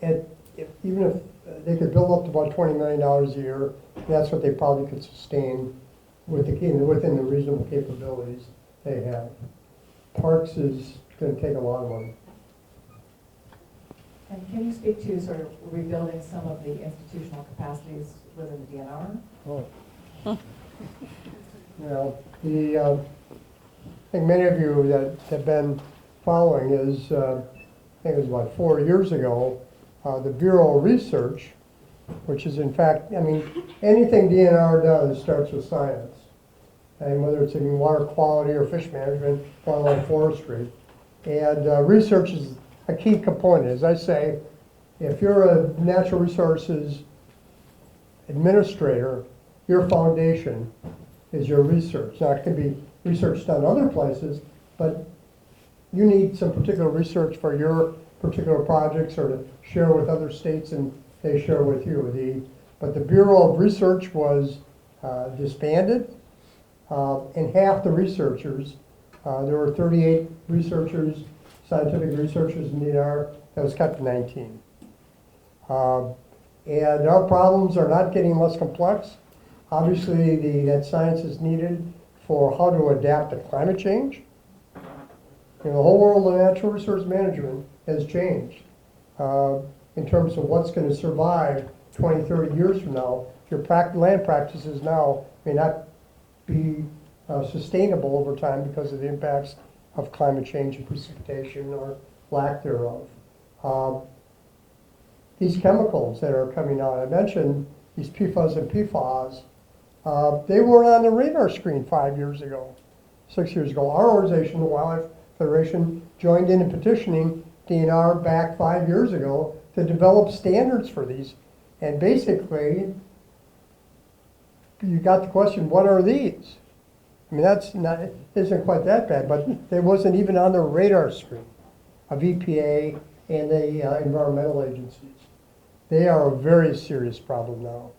even if they could build up to about $20 million a year, that's what they probably could sustain within the reasonable capabilities they have. Parks is going to take a lot of money. And can you speak to sort of rebuilding some of the institutional capacities within the DNR? Oh. I think many of you that have been following is, I think it was about 4 years ago, the Bureau of Research, which is in fact, anything DNR does starts with science. And whether it's in water quality or fish management, wildlife forestry. And research is a key component. As I say, if you're a natural resources administrator, your foundation is your research. Now, it can be research done other places, but you need some particular research for your particular projects or to share with other states, and they share with you. But the Bureau of Research was disbanded, and half the researchers There were 38 researchers, scientific researchers in DNR. That was cut to 19. And our problems are not getting less complex. Obviously, that science is needed for how to adapt to climate change. The whole world of natural resource management has changed in terms of what's going to survive 20, 30 years from now. Your land practices now may not be sustainable over time because of the impacts of climate change and precipitation or lack thereof. These chemicals that are coming out, I mentioned these PFAS and PFAS, they weren't on the radar screen 5 years ago, 6 years ago. Our organization, the Wildlife Federation, joined in petitioning DNR back 5 years ago to develop standards for these. And basically, you got the question, what are these? I mean, isn't quite that bad, but it wasn't even on the radar screen of EPA and the environmental agencies. They are a very serious problem now.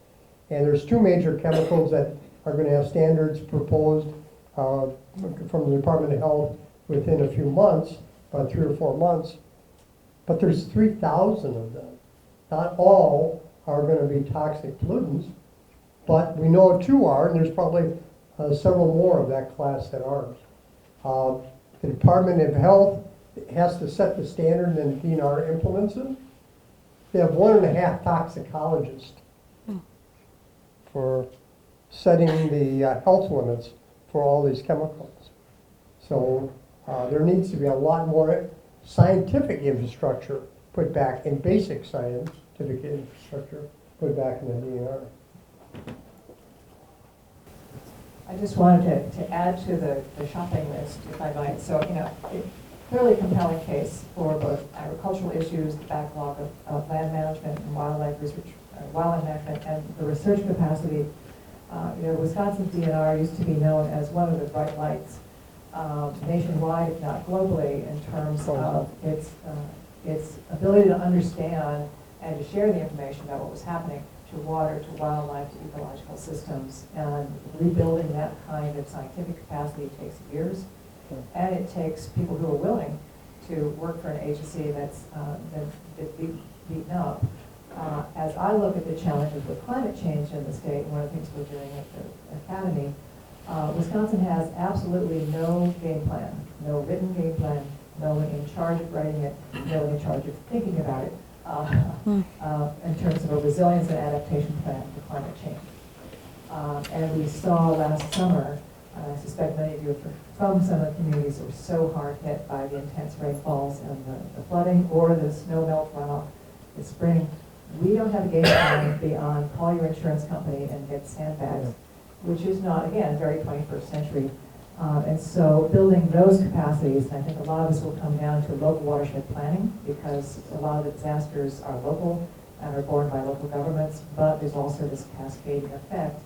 And there's 2 major chemicals that are going to have standards proposed from the Department of Health within a few months, about 3 or 4 months. But there's 3,000 of them. Not all are going to be toxic pollutants, but we know 2 are, and there's probably several more of that class that aren't. The Department of Health has to set the standard and DNR implements it. They have 1.5 toxicologists for setting the health limits for all these chemicals. So there needs to be a lot more scientific infrastructure put back in basic scientific infrastructure put back in the DNR. I just wanted to add to the shopping list, if I might. So, clearly compelling case for both agricultural issues, the backlog of land management and wildlife research, wildlife management, and the research capacity. Wisconsin's DNR used to be known as one of the bright lights nationwide, if not globally, in terms of its ability to understand and to share the information about what was happening to water, to wildlife, to ecological systems. And rebuilding that kind of scientific capacity takes years, and it takes people who are willing to work for an agency that's beaten up. As I look at the challenges with climate change in the state, one of the things we're doing at the Academy, Wisconsin has absolutely no game plan, no written game plan, no one in charge of writing it, no one in charge of thinking about it, in terms of a resilience and adaptation plan for climate change. And we saw last summer, I suspect many of you are from some of the communities that were so hard hit by the intense rainfalls and the flooding or the snow melt runoff this spring. We don't have a game plan beyond call your insurance company and get sandbags, which is not, again, very 21st century. And so building those capacities, and I think a lot of this will come down to local watershed planning, because a lot of the disasters are local and are borne by local governments, but there's also this cascading effect.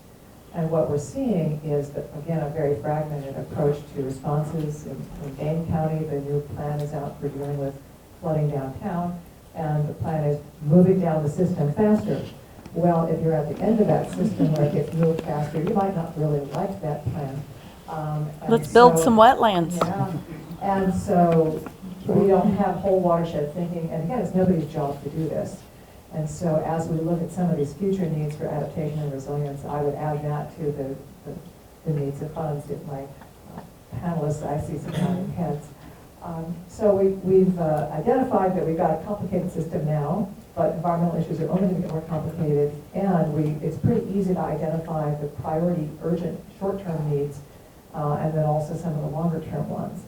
And what we're seeing is that, again, a very fragmented approach to responses. In Dane County, the new plan is out for dealing with flooding downtown, and the plan is moving down the system faster. Well, if you're at the end of that system where it gets moved faster, you might not really like that plan. Let's build some wetlands. Yeah, and so we don't have whole watershed thinking, and again, it's nobody's job to do this. And so as we look at some of these future needs for adaptation and resilience, I would add that to the needs of funds if my panelists, I see some nodding heads. So we've identified that we've got a complicated system now, but environmental issues are only going to get more complicated, and it's pretty easy to identify the priority, urgent, short-term needs, and then also some of the longer-term ones.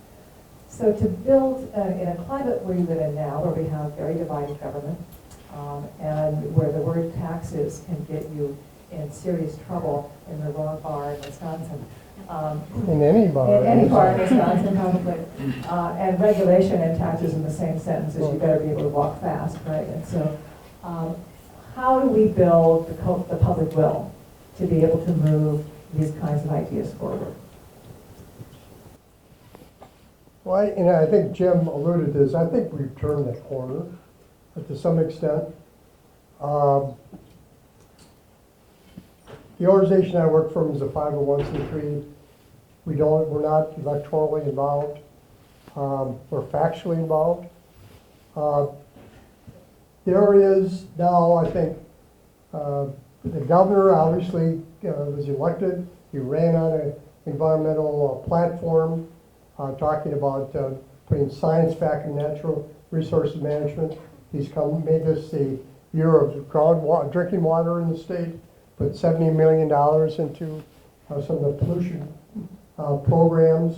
So to build in a climate we live in now, where we have very divided government, and where the word taxes can get you in serious trouble in the wrong bar in Wisconsin. In any bar. In any bar in Wisconsin, probably. And regulation and taxes in the same sentence is you better be able to walk fast, right? And so how do we build the public will to be able to move these kinds of ideas forward? Well, I think Jim alluded to this. I think we've turned that corner to some extent. The organization I work for is a 501c3. We're not electorally involved. We're factually involved. There is now, I think, the governor obviously was elected. He ran on an environmental platform talking about putting science back in natural resources management. He's made this the year of drinking water in the state, put $70 million into some of the pollution programs.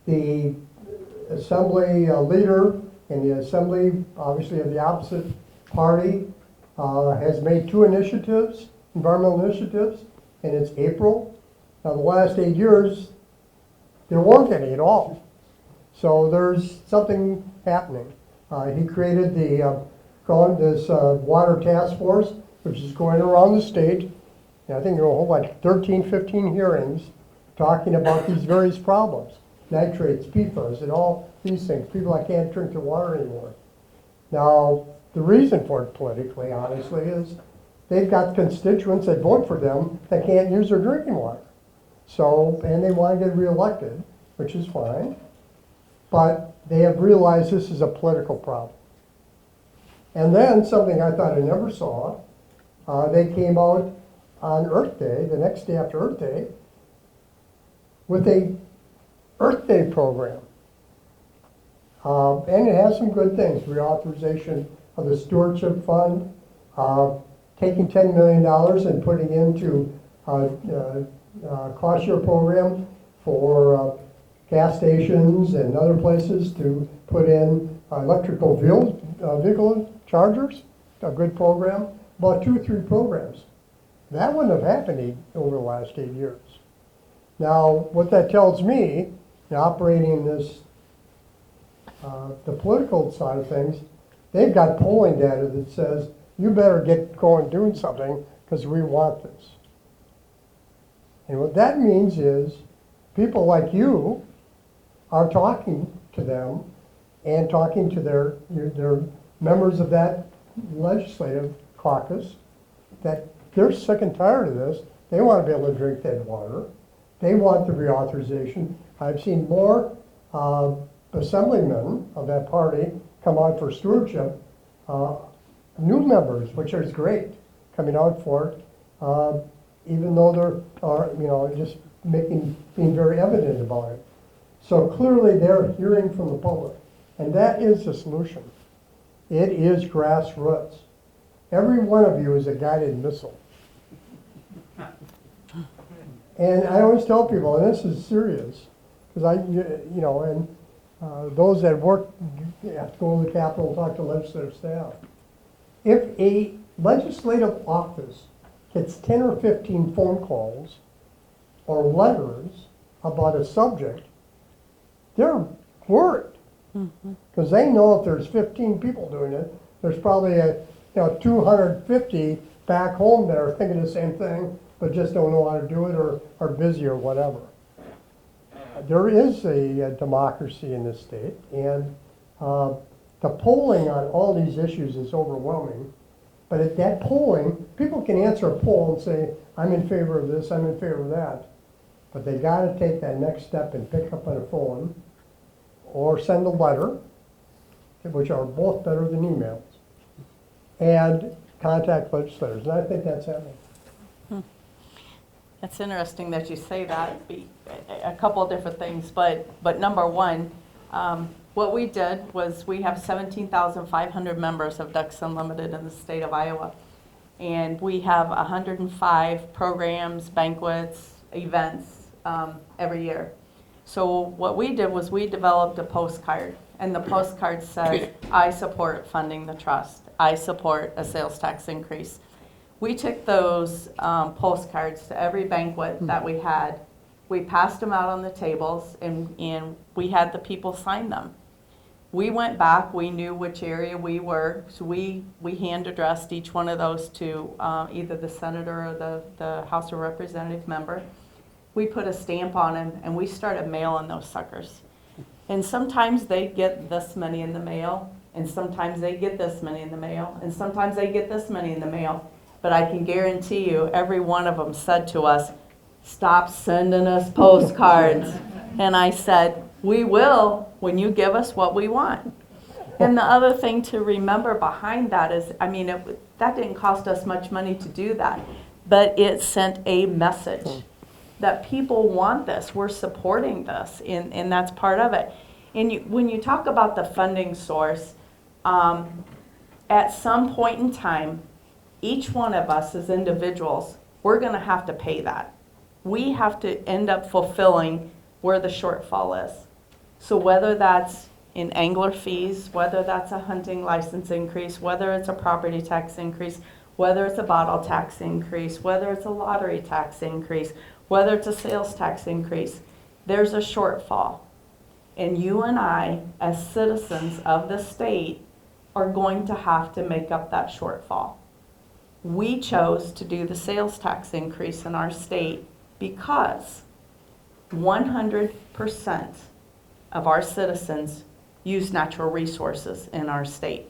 The assembly leader in the assembly, obviously of the opposite party, has made 2 initiatives, environmental initiatives, and it's April. Now, the last 8 years, there weren't any at all. So there's something happening. He created this water task force, which is going around the state. And I think there will hold like 13, 15 hearings talking about these various problems. Nitrates, PFAS, and all these things. People that can't drink their water anymore. Now, the reason for it politically, honestly, is they've got constituents that vote for them that can't use their drinking water. So, and they want to get reelected, which is fine. But they have realized this is a political problem. And then something I thought I never saw, they came out on Earth Day, the next day after Earth Day, with a Earth Day program. And it has some good things. Reauthorization of the stewardship fund, taking $10 million and putting into a cost share program for gas stations and other places to put in electrical vehicle chargers, a good program, about 2 or 3 programs. That wouldn't have happened over the last 8 years. Now, what that tells me, operating in this, the political side of things, they've got polling data that says, you better get going doing something because we want this. And what that means is people like you are talking to them and talking to their members of that legislative caucus that they're sick and tired of this. They want to be able to drink that water. They want the reauthorization. I've seen more assemblymen of that party come out for stewardship, new members, which is great, coming out for it, even though they're just being very evident about it. So clearly they're hearing from the public, and that is the solution. It is grassroots. Every one of you is a guided missile. And I always tell people, and this is serious, because those that work have to go to the Capitol and talk to legislative staff. If a legislative office gets 10 or 15 phone calls or letters about a subject, they're worried. Because they know if there's 15 people doing it, there's probably 250 back home that are thinking the same thing, but just don't know how to do it or are busy or whatever. There is a democracy in this state, and the polling on all these issues is overwhelming. But at that polling, people can answer a poll and say, I'm in favor of this, I'm in favor of that. But they got to take that next step and pick up on a phone or send a letter, which are both better than emails, and contact legislators. And I think that's happening. It's interesting that you say that, a couple of different things, but number one, what we did was we have 17,500 members of Ducks Unlimited in the state of Iowa. And we have 105 programs, banquets, events every year. So what we did was we developed a postcard, and the postcard says, I support funding the trust. I support a sales tax increase. We took those postcards to every banquet that we had. We passed them out on the tables, and we had the people sign them. We went back, we knew which area we were, so we hand addressed each one of those to either the senator or the House of Representative member. We put a stamp on them, and we started mailing those suckers. And sometimes they get this many in the mail, and sometimes they get this many in the mail, and sometimes they get this many in the mail. but I can guarantee you, every one of them said to us, stop sending us postcards. And I said, we will when you give us what we want. And the other thing to remember behind that is, I mean, that didn't cost us much money to do that, but it sent a message that people want this, we're supporting this, and that's part of it. And when you talk about the funding source, at some point in time, each one of us as individuals, we're gonna have to pay that. We have to end up fulfilling where the shortfall is. So whether that's in angler fees, whether that's a hunting license increase, whether it's a property tax increase, whether it's a bottle tax increase, whether it's a lottery tax increase, whether it's a sales tax increase, there's a shortfall. And you and I, as citizens of the state, are going to have to make up that shortfall. We chose to do the sales tax increase in our state because 100% of our citizens use natural resources in our state.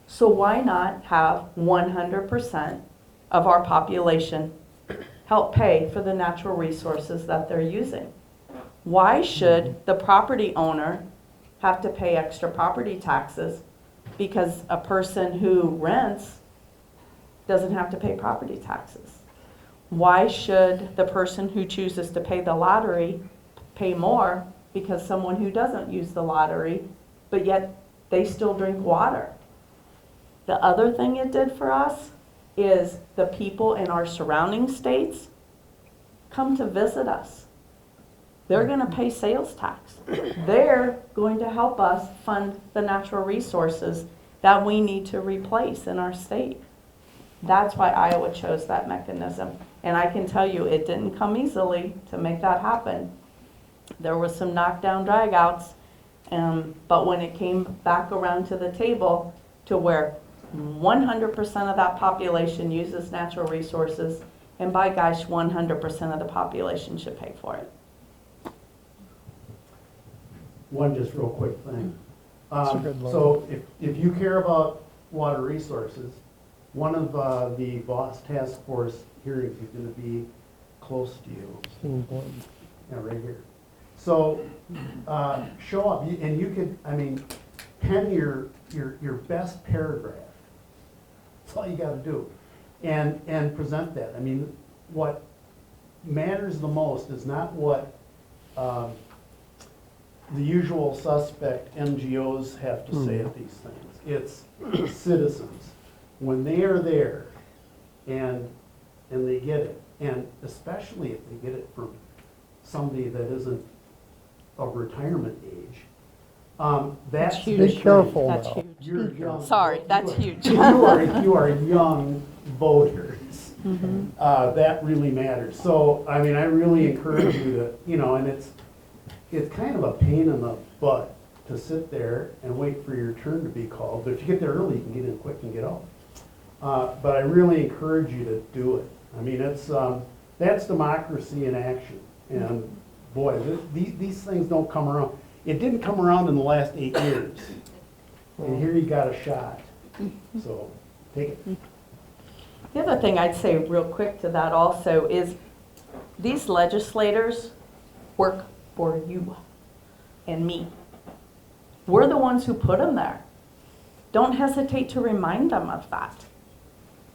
So why not have 100% of our population help pay for the natural resources that they're using? Why should the property owner have to pay extra property taxes because a person who rents doesn't have to pay property taxes? Why should the person who chooses to pay the lottery pay more because someone who doesn't use the lottery, but yet they still drink water? The other thing it did for us is the people in our surrounding states come to visit us. They're going to pay sales tax. They're going to help us fund the natural resources that we need to replace in our state. That's why Iowa chose that mechanism. And I can tell you, it didn't come easily to make that happen. There was some knockdown dragouts, but when it came back around to the table to where 100% of that population uses natural resources, and by gosh, 100% of the population should pay for it. One just real quick thing. That's a good line. So if you care about water resources, one of the Boss Task Force hearings is going to be close to you. Yeah, right here. So show up, and you could, I mean, pen your best paragraph. That's all you got to do, and present that. I mean, what matters the most is not what the usual suspect NGOs have to say at these things. It's citizens. When they are there and they get it, and especially if they get it from somebody that isn't of retirement age, that's huge. Be careful That's now. huge. You're young. Sorry, that's huge. You are young voters. That really matters. So, I mean, I really encourage you to, you know, and it's kind of a pain in the butt to sit there and wait for your turn to be called. But if you get there early, you can get in quick and get out. But I really encourage you to do it. I mean, that's democracy in action. And boy, these things don't come around. It didn't come around in the last 8 years. And here you got a shot. So take it. The other thing I'd say real quick to that also is these legislators work for you and me. We're the ones who put them there. Don't hesitate to remind them of that.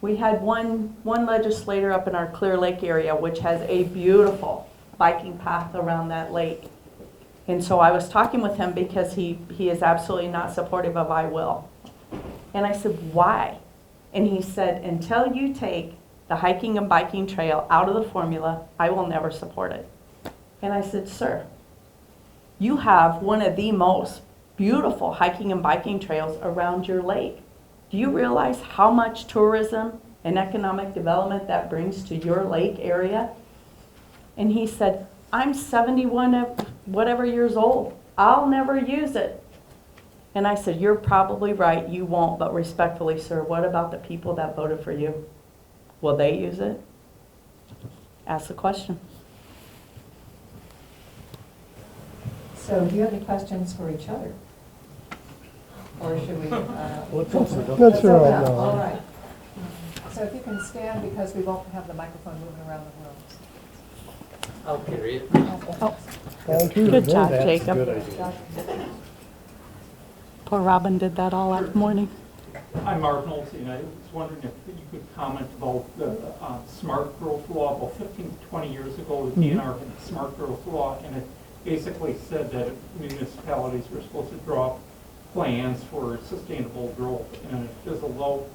We had one legislator up in our Clear Lake area, which has a beautiful biking path around that lake. And so I was talking with him because he is absolutely not supportive of I Will. And I said, why? And he said, until you take the hiking and biking trail out of the formula, I will never support it. And I said, sir, you have one of the most beautiful hiking and biking trails around your lake. Do you realize how much tourism and economic development that brings to your lake area? And he said, I'm 71 whatever years old. I'll never use it. And I said, you're probably right, you won't, but respectfully, sir, what about the people that voted for you? Will they use it? Ask the question. So do you have any questions for each other? Or should we? Let's let's hear open it up. now. All right. So if you can stand, because we won't have the microphone moving around the room. I'll carry it. Oh, Thank you. good job, That's a Jacob. good idea. Poor Robin did that all that morning. I'm Mark Nolte, and I was wondering if you could comment about the smart growth law. About 15 to 20 years ago, the DNR had the smart growth law, and it basically said that municipalities were supposed to draw plans for sustainable growth, and it fizzled out.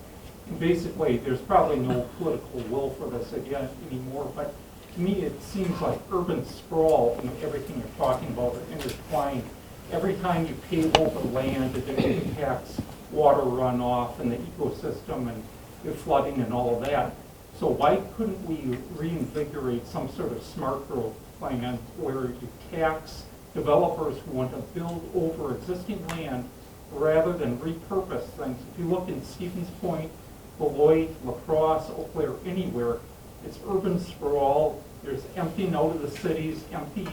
And basically, there's probably no political will for this again anymore, but to me, it seems like urban sprawl, everything you're talking about are intertwined. Every time you pave over land, it impacts water runoff and the ecosystem and the flooding and all of that. So why couldn't we reinvigorate some sort of smart growth plan where you tax developers who want to build over existing land rather than repurpose things? If you look in Stevens Point, Beloit, La Crosse, Eau Claire, anywhere, it's urban sprawl. There's emptying out of the cities, empty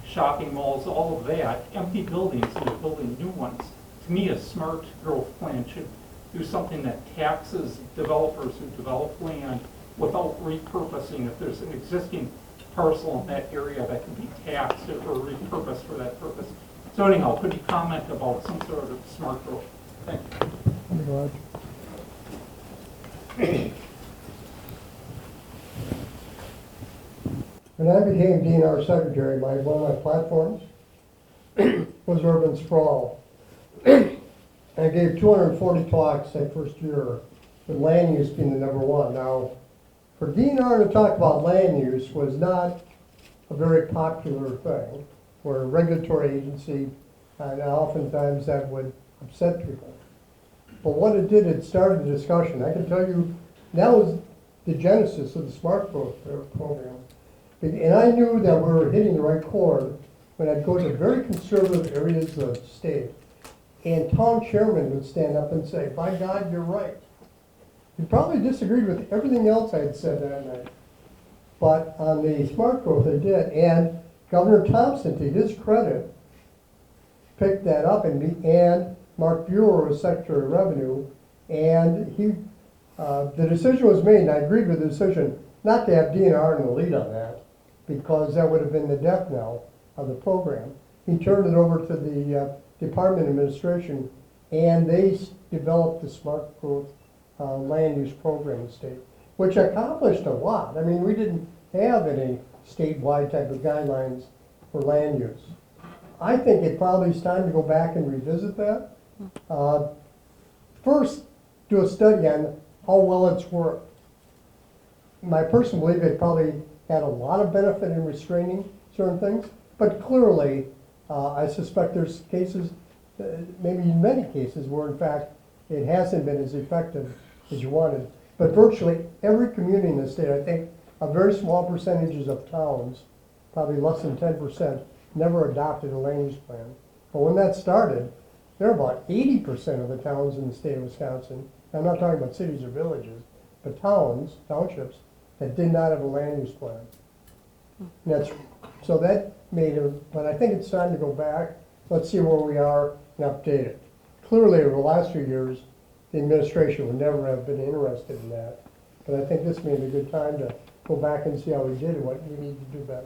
shopping malls, all of that, empty buildings, and you're building new ones. To me, a smart growth plan should do something that taxes developers who develop land without repurposing. If there's an existing parcel in that area that can be taxed or repurposed for that purpose. So anyhow, could you comment about some sort of smart growth? Thank you. When I became DNR secretary, one of my platforms was urban sprawl. I gave 240 talks that first year, with land use being the number one. Now, for DNR to talk about land use was not a very popular thing. We're a regulatory agency, and oftentimes that would upset people. But what it did, it started a discussion. I can tell you, that was the genesis of the Smart Growth program. And I knew that we were hitting the right chord when I'd go to very conservative areas of the state, and town chairman would stand up and say, by God, you're right. He probably disagreed with everything else I had said that night. But on the Smart Growth, I did. And Governor Thompson, to his credit, picked that up, and Mark Bureau was Secretary of Revenue, and the decision was made, and I agreed with the decision, not to have DNR in the lead on that, because that would have been the death knell of the program. He turned it over to the Department of Administration, and they developed the Smart Growth land use program in the state, which accomplished a lot. I mean, we didn't have any statewide type of guidelines for land use. I think it probably is time to go back and revisit that. First, do a study on how well it's worked. My personal belief, it probably had a lot of benefit in restraining certain things, but clearly, I suspect there's cases, maybe many cases, where in fact it hasn't been as effective as you wanted. But virtually every community in the state, I think a very small percentages of towns, probably less than 10%, never adopted a land use plan. But when that started, there were about 80% of the towns in the state of Wisconsin, I'm not talking about cities or villages, but towns, townships, that did not have a land use plan. And so that made it, but I think it's time to go back, let's see where we are and update it. Clearly, over the last few years, the administration would never have been interested in that. But I think this may be a good time to go back and see how we did and what we need to do better.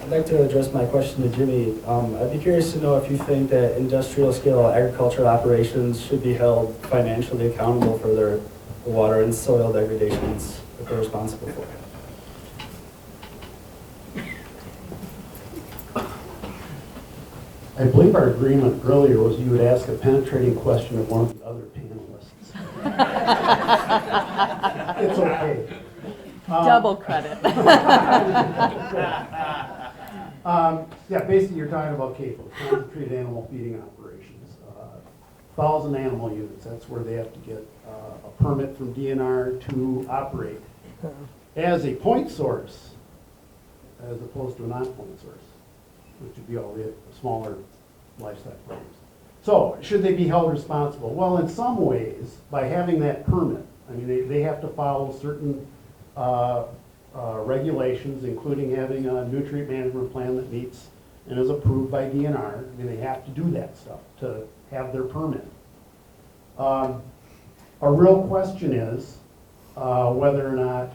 I'd like to address my question to Jimmy. I'd be curious to know if you think that industrial scale agricultural operations should be held financially accountable for their water and soil degradations that they're responsible for. I believe our agreement earlier was you would ask a penetrating question of one of the other panelists. It's okay. Double credit. Yeah, basically you're talking about CAFO, concentrated animal feeding operations. 1,000 animal units, that's where they have to get a permit from DNR to operate as a point source as opposed to a non-point source, which would be all the smaller livestock farms. So, should they be held responsible? Well, in some ways, by having that permit, I mean, they have to follow certain regulations, including having a nutrient management plan that meets and is approved by DNR, I mean, they have to do that stuff to have their permit. A real question is whether or not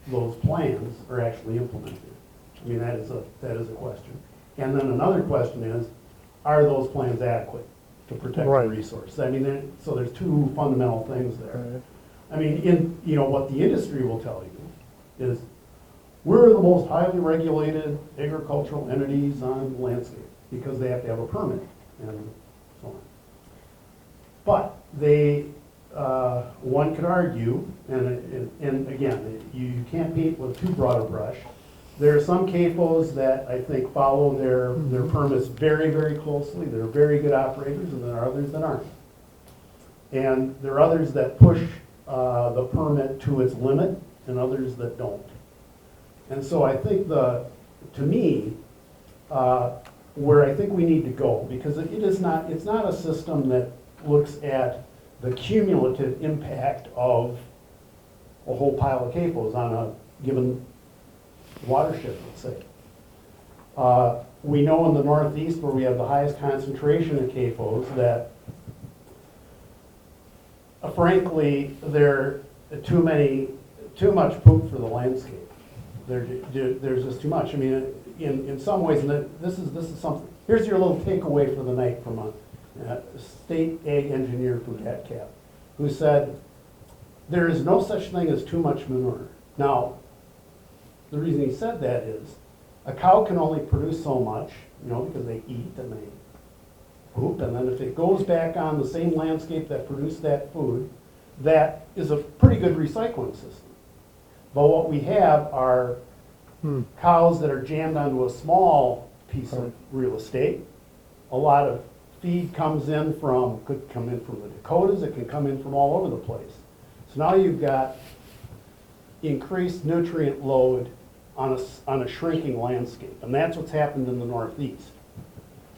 those plans are actually implemented. I mean, that is a question. And then another question is, are those plans adequate to protect Right. the resource? I mean, so there's two fundamental things there. Right. I mean, what the industry will tell you is, we're the most highly regulated agricultural entities on the landscape because they have to have a permit and so on. But they, one could argue, and again, you can't paint with too broad a brush. There are some CAFOs that I think follow their permits very, very closely. They're very good operators, and there are others that aren't. And there are others that push the permit to its limit, and others that don't. And so I think to me, where I think we need to go, because it's not a system that looks at the cumulative impact of a whole pile of CAFOs on a given watershed, let's say. We know in the Northeast, where we have the highest concentration of CAFOs, that frankly, they're too much poop for the landscape. There's just too much. I mean, in some ways, and this is something. Here's your little takeaway for the night from a state ag engineer from DATCAP, who said, there is no such thing as too much manure. Now, the reason he said that is, a cow can only produce so much, because they eat and they poop, and then if it goes back on the same landscape that produced that food, that is a pretty good recycling system. But what we have are cows that are jammed onto a small piece of real estate. A lot of feed could come in from the Dakotas, it can come in from all over the place. So now you've got increased nutrient load on a shrinking landscape, and that's what's happened in the Northeast.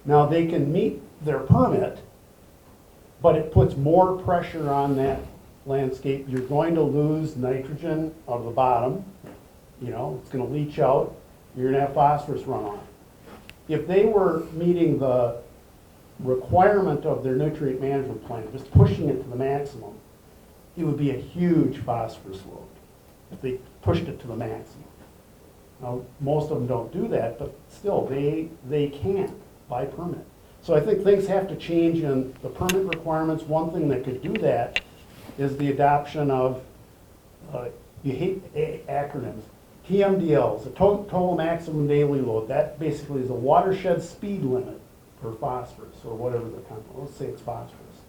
Now they can meet their permit, but it puts more pressure on that landscape. You're going to lose nitrogen out of the bottom, it's going to leach out, you're going to have phosphorus runoff. If they were meeting the requirement of their nutrient management plan, just pushing it to the maximum, it would be a huge phosphorus load if they pushed it to the maximum. Now, most of them don't do that, but still, they can by permit. So I think things have to change in the permit requirements. One thing that could do that is the adoption of, you hate acronyms, TMDLs, the total maximum daily load. That basically is a watershed speed limit for phosphorus, or whatever the content, let's say it's phosphorus.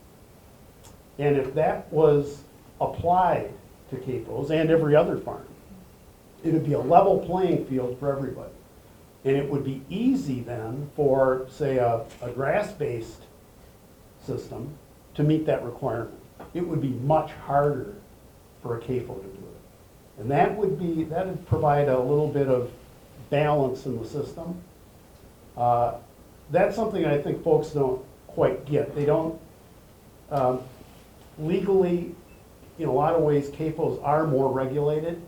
And if that was applied to CAFOs and every other farm, it would be a level playing field for everybody. And it would be easy then for, say, a grass-based system to meet that requirement. It would be much harder for a CAFO to do it. And that would provide a little bit of balance in the system. That's something I think folks don't quite get. They don't, legally, in a lot of ways, CAFOs are more regulated,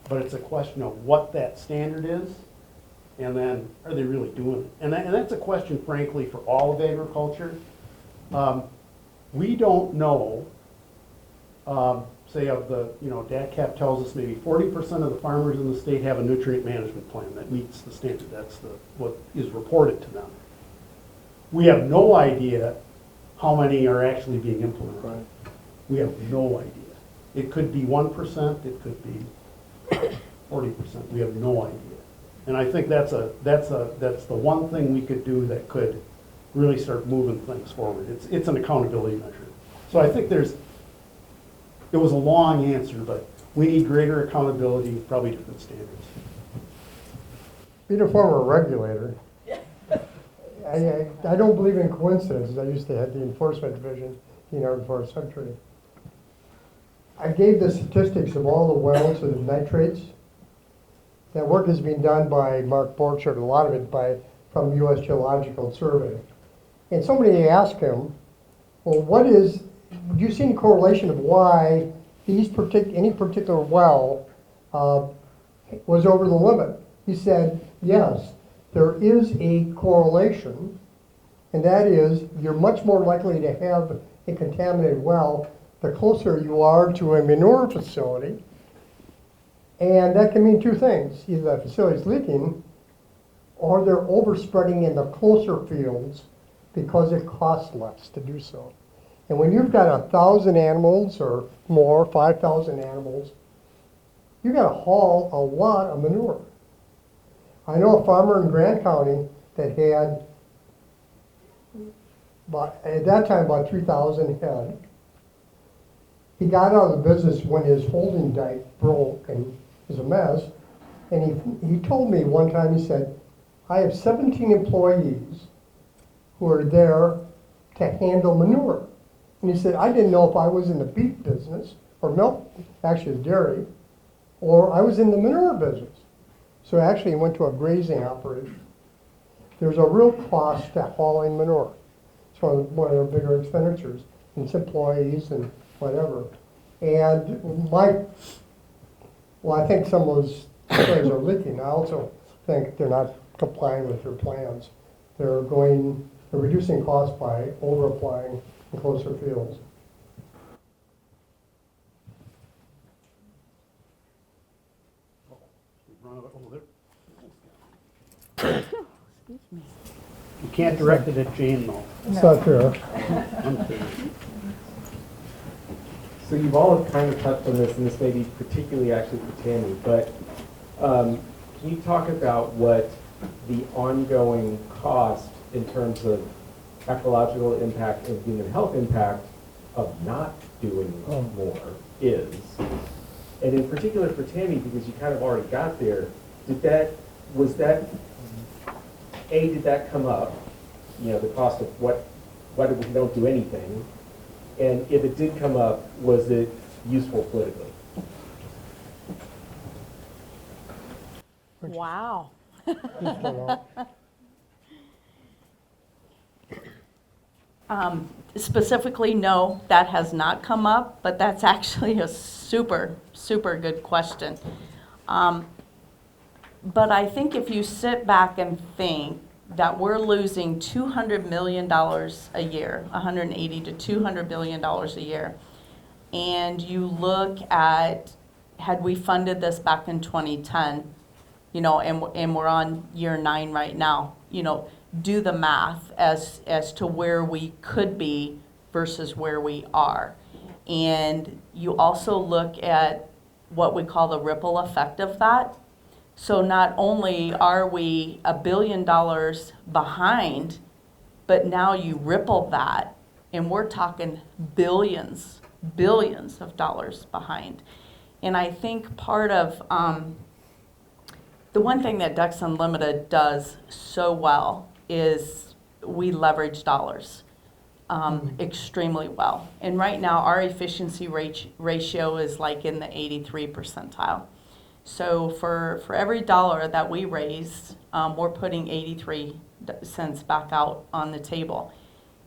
but it's a question of what that standard is, and then are they really doing it? And that's a question, frankly, for all of agriculture. We don't know, say of the, DATCAP tells us maybe 40% of the farmers in the state have a nutrient management plan that meets the standard. That's what is reported to them. We have no idea how many are actually being implemented. Right. We have no idea. It could be 1%, it could be 40%. We have no idea. And I think that's the one thing we could do that could really start moving things forward. It's an accountability measure. So I think it was a long answer, but we need greater accountability, probably different standards. Being a former regulator, I don't believe in coincidences. I used to have the enforcement division in Armed Forces Secretary. I gave the statistics of all the wells and the nitrates. That work is being done by Mark Borchardt, a lot of it from U.S. Geological Survey. And somebody asked him, well, do you see any correlation of why any particular well was over the limit? He said, yes. there is a correlation, and that is you're much more likely to have a contaminated well the closer you are to a manure facility. And that can mean two things. Either that facility's leaking or they're overspreading in the closer fields because it costs less to do so. And when you've got 1,000 animals or more, 5,000 animals, you got to haul a lot of manure. I know a farmer in Grant County that had, at that time, about 3,000 head. He got out of the business when his holding dike broke and was a mess. And he told me one time, he said, I have 17 employees who are there to handle manure. And he said, I didn't know if I was in the beef business, or milk, actually dairy, or I was in the manure business. So actually he went to a grazing operation. There's a real cost to hauling manure. It's one of the bigger expenditures, and it's employees and whatever. And I think some of those facilities are leaking. I also think they're not complying with their plans. They're reducing costs by over-applying in closer fields. You can't direct it at Jane, though. It's not fair. I'm kidding. So you've all kind of touched on this, and this may be particularly actually for Tammy, but can you talk about what the ongoing cost in terms of ecological impact and human health impact of not doing more is? And in particular for Tammy, because you kind of already got there, did that come up, the cost of what if we don't do anything? And if it did come up, was it useful politically? Wow. Specifically, no, that has not come up, but that's actually a super, super good question. But I think if you sit back and think that we're losing $200 million a year, 180 to $200 million a year, and you look at, had we funded this back in 2010, and we're on year 9 right now, do the math as to where we could be versus where we are. And you also look at what we call the ripple effect of that. So not only are we $1 billion behind, but now you ripple that, and we're talking billions of dollars behind. And I think part of the one thing that Ducks Unlimited does so well is we leverage dollars extremely well. And right now our efficiency ratio is like in the 83 percentile. So for every dollar that we raise, we're putting 83 cents back out on the table.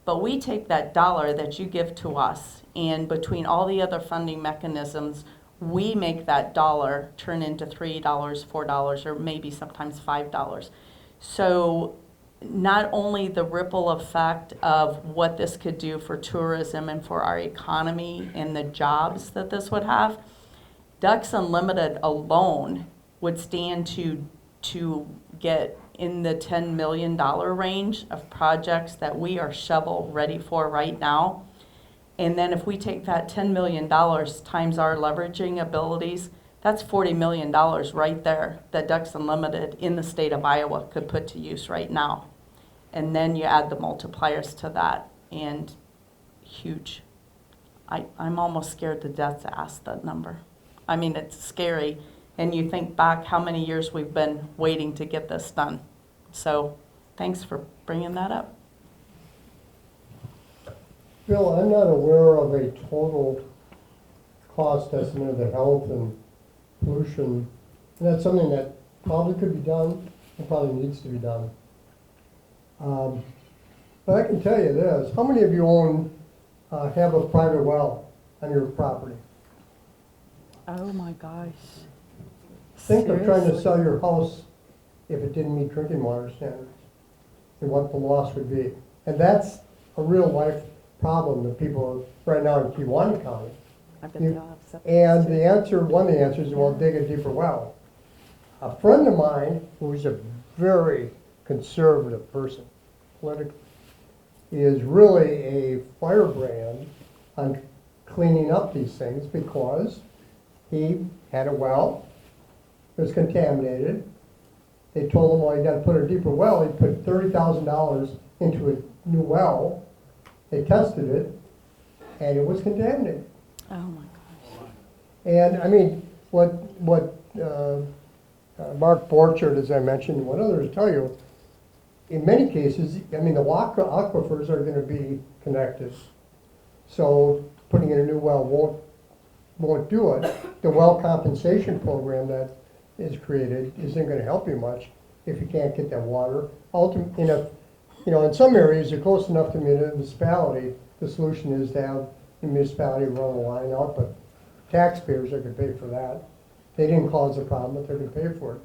But we take that dollar that you give to us, and between all the other funding mechanisms, we make that dollar turn into $3, $4, or maybe sometimes $5. So not only the ripple effect of what this could do for tourism and for our economy and the jobs that this would have, Ducks Unlimited alone would stand to get in the $10 million range of projects that we are shovel ready for right now. And then if we take that $10 million times our leveraging abilities, that's $40 million right there that Ducks Unlimited in the state of Iowa could put to use right now. And then you add the multipliers to that, and huge. I'm almost scared to death to ask that number. I mean, it's scary. And you think back how many years we've been waiting to get this done. So thanks for bringing that up. Bill, I'm not aware of a total cost estimate of the health and pollution. And that's something that probably could be done and probably needs to be done. But I can tell you this, how many of you have a private well on your property? Oh my gosh. Think of trying to sell your house if it didn't meet drinking water standards, and what the loss would be. And that's a real life problem that people right now in Kewaunee County. I bet they all have septic And systems. the answer, one of the answers is, well, dig a deeper well. A friend of mine, who's a very conservative person, politically, is really a firebrand on cleaning up these things because he had a well, it was contaminated. They told him, well, you gotta put a deeper well. He put $30,000 into a new well. They tested it, and it was contaminated. Oh my gosh. And I mean, what Mark Borchard, as I mentioned, and what others tell you, in many cases, I mean, the aquifers are going to be connected. So putting in a new well won't do it. The well compensation program that is created isn't going to help you much if you can't get that water. Ultimately, in some areas, you're close enough to municipality, the solution is to have the municipality run a line out, but taxpayers are going to pay for that. They didn't cause the problem, but they're going to pay for it.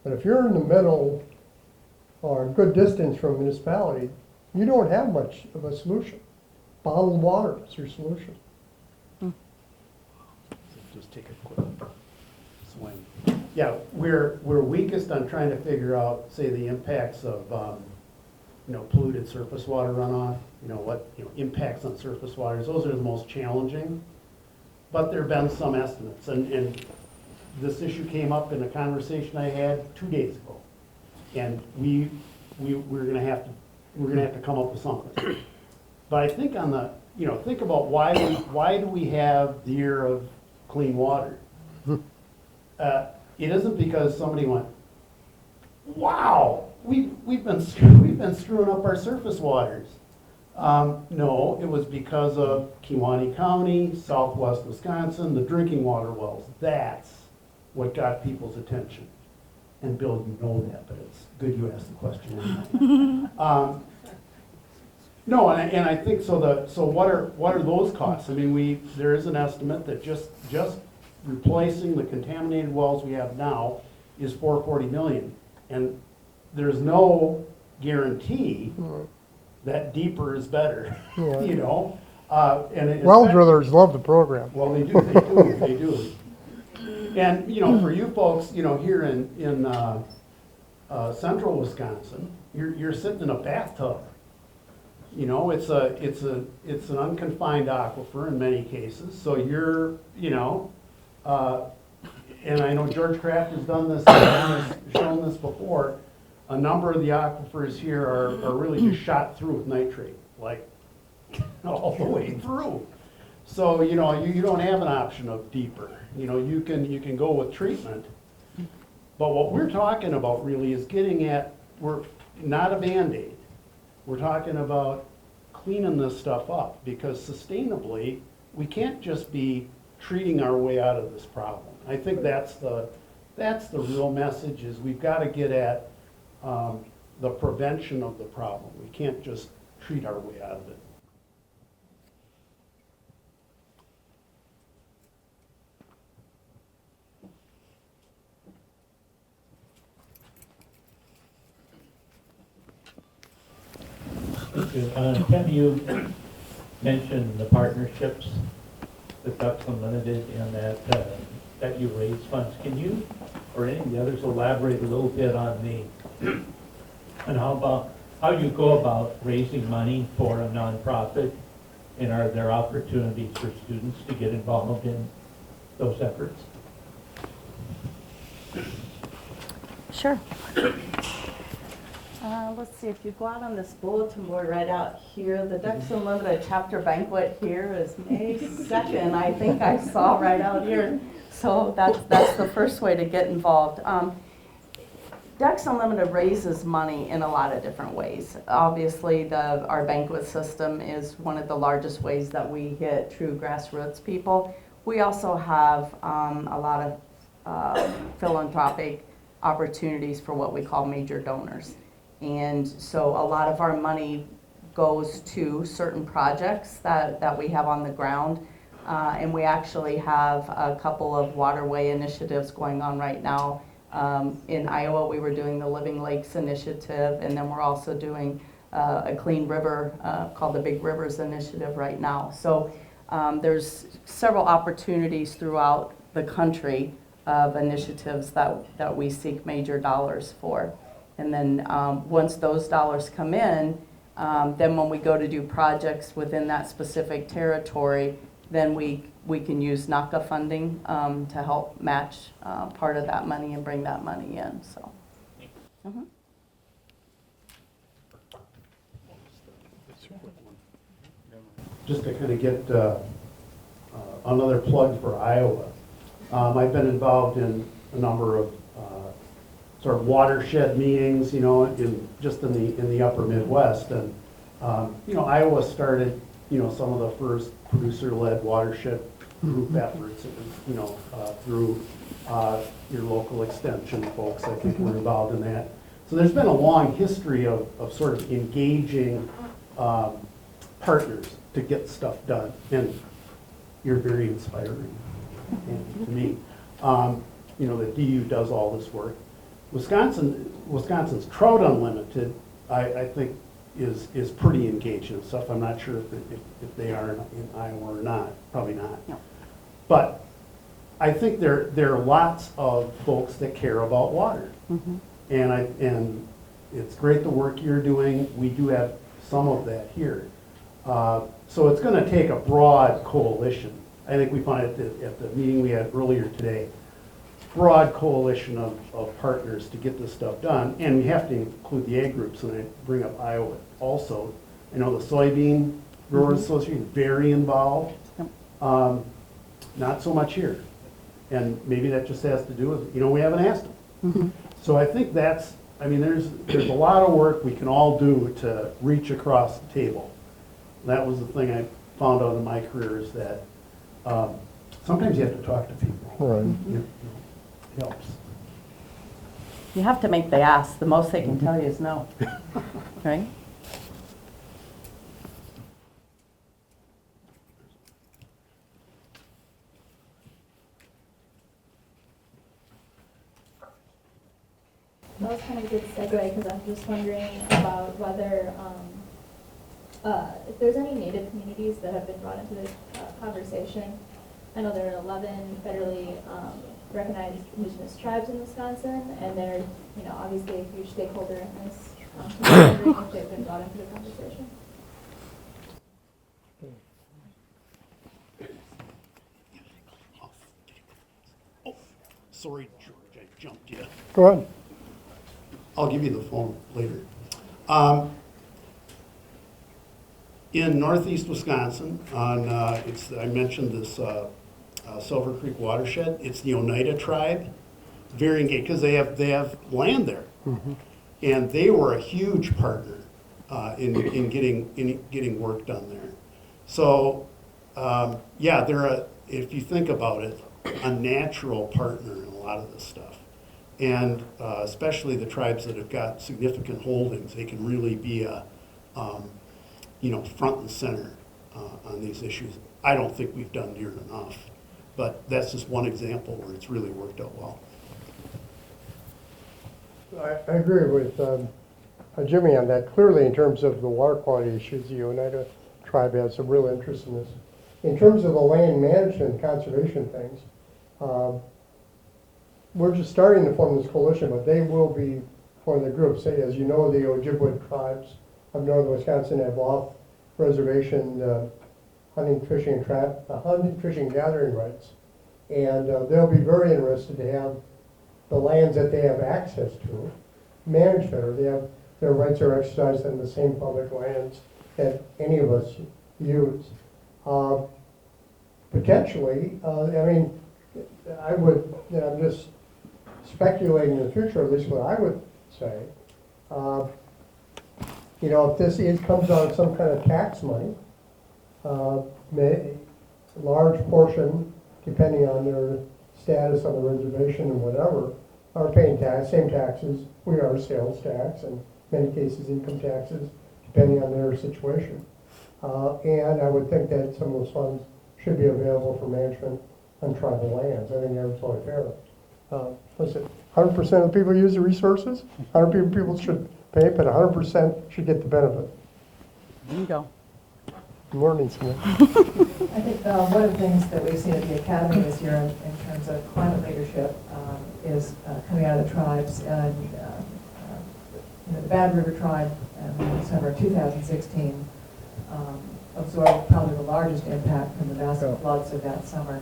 But if you're in the middle or a good distance from municipality, you don't have much of a solution. Bottled water is your solution. Just take a quick swing. Yeah, we're weakest on trying to figure out, say, the impacts of, polluted surface water runoff, impacts on surface waters. Those are the most challenging. But there have been some estimates, and this issue came up in a conversation I had 2 days ago. And we're gonna have to come up with something. But I think on the, think about why do we have the year of clean water? It isn't because somebody went, wow, we've been screwing up our surface waters. No, it was because of Kewaunee County, Southwest Wisconsin, the drinking water wells. That's what got people's attention. And Bill, you know that, but it's good you asked the question anyway. No, and I think so. So what are those costs? I mean, there is an estimate that just replacing the contaminated wells we have now is $440 million, and there's no guarantee that deeper is better. Yeah. And Well drillers love the program. well, they do. And, for you folks, here in central Wisconsin, you're sitting in a bathtub. It's an unconfined aquifer in many cases, so you're, and I know George Kraft has done this, has shown this before, a number of the aquifers here are really just shot through with nitrate, like all the way through. So, you don't have an option of deeper. You can go with treatment. But what we're talking about really is we're not a Band-Aid. We're talking about cleaning this stuff up, because sustainably, we can't just be treating our way out of this problem. I think that's the real message, is we've got to get at the prevention of the problem. We can't just treat our way out of it. Ken, you mentioned the partnerships with Ducks Unlimited and that you raise funds. Can you, or any of the others, elaborate a little bit on how you go about raising money for a nonprofit, and are there opportunities for students to get involved in those efforts? Sure. Let's see, if you go out on this bulletin board right out here, the Ducks Unlimited chapter banquet here is May 2nd, I think I saw right out here. So that's the first way to get involved. Ducks Unlimited raises money in a lot of different ways. Obviously, our banquet system is one of the largest ways that we hit true grassroots people. We also have a lot of philanthropic opportunities for what we call major donors. And so a lot of our money goes to certain projects that we have on the ground. And we actually have a couple of waterway initiatives going on right now In Iowa, we were doing the Living Lakes Initiative, and then we're also doing a clean river called the Big Rivers Initiative right now. So there's several opportunities throughout the country of initiatives that we seek major dollars for. And then once those dollars come in, then when we go to do projects within that specific territory, then we can use NACA funding to help match part of that money and bring that money in. So. Mhm. Just to kind of get another plug for Iowa. I've been involved in a number of sort of watershed meetings, in the upper Midwest, and Iowa started some of the first producer-led watershed group efforts, through your local extension folks. I think were involved in that. So there's been a long history of sort of engaging partners to get stuff done, and you're very inspiring to me. The DU does all this work. Wisconsin's Trout Unlimited, I think, is pretty engaged in stuff. I'm not sure if they are in Iowa or not. Probably not. No. But I think there are lots of folks that care about water, and it's great the work you're doing. We do have some of that here. So it's going to take a broad coalition. I think we found at the meeting we had earlier today, broad coalition of partners to get this stuff done, and we have to include the ag groups, and I bring up Iowa also. I know the Soybean Growers Association is very involved, not so much here, and maybe that just has to do with, we haven't asked them. So I think there's a lot of work we can all do to reach across the table. That was the thing I found out in my career, is that sometimes you have to talk to people. Right. It helps. You have to make the ask. The most they can tell you is no. Right? That was kind of a good segue, because I'm just wondering about whether, if there's any Native communities that have been brought into this conversation. I know there are 11 federally recognized indigenous tribes in Wisconsin, and they're, obviously a huge stakeholder in this. I'm wondering if they've been brought into the conversation. Oh, sorry, George, I jumped you. Go ahead. I'll give you the phone later. In northeast Wisconsin, I mentioned this Silver Creek watershed. It's the Oneida tribe, very engaged because they have land there, and they were a huge partner in getting work done there. So they're if you think about it, a natural partner in a lot of this stuff. And especially the tribes that have got significant holdings, they can really be front and center on these issues. I don't think we've done near enough, but that's just one example where it's really worked out well. I agree with Jimmy on that. Clearly, in terms of the water quality issues, the Oneida tribe has some real interest in this. In terms of the land management and conservation things, we're just starting to form this coalition, but they will be one of the groups. As you know, the Ojibwe tribes of northern Wisconsin have off-reservation hunting, fishing, gathering rights, and they'll be very interested to have the lands that they have access to managed better. Their rights are exercised on the same public lands that any of us use. Potentially, I'm just speculating in the future, at least what I would say. If this comes out of some kind of tax money, large portion, depending on their status on the reservation and whatever, are paying same taxes. We are sales tax, and in many cases income taxes, depending on their situation. And I would think that some of those funds should be available for management on tribal lands. I think that's totally fair. Listen. 100% of the people use the resources, 100 people should pay, but 100% should get the benefit. Bingo. Good morning, Smith. I think one of the things that we've seen at the Academy this year in terms of climate leadership is coming out of the tribes. And the Bad River Tribe in December of 2016 absorbed probably the largest impact from the massive floods of that summer.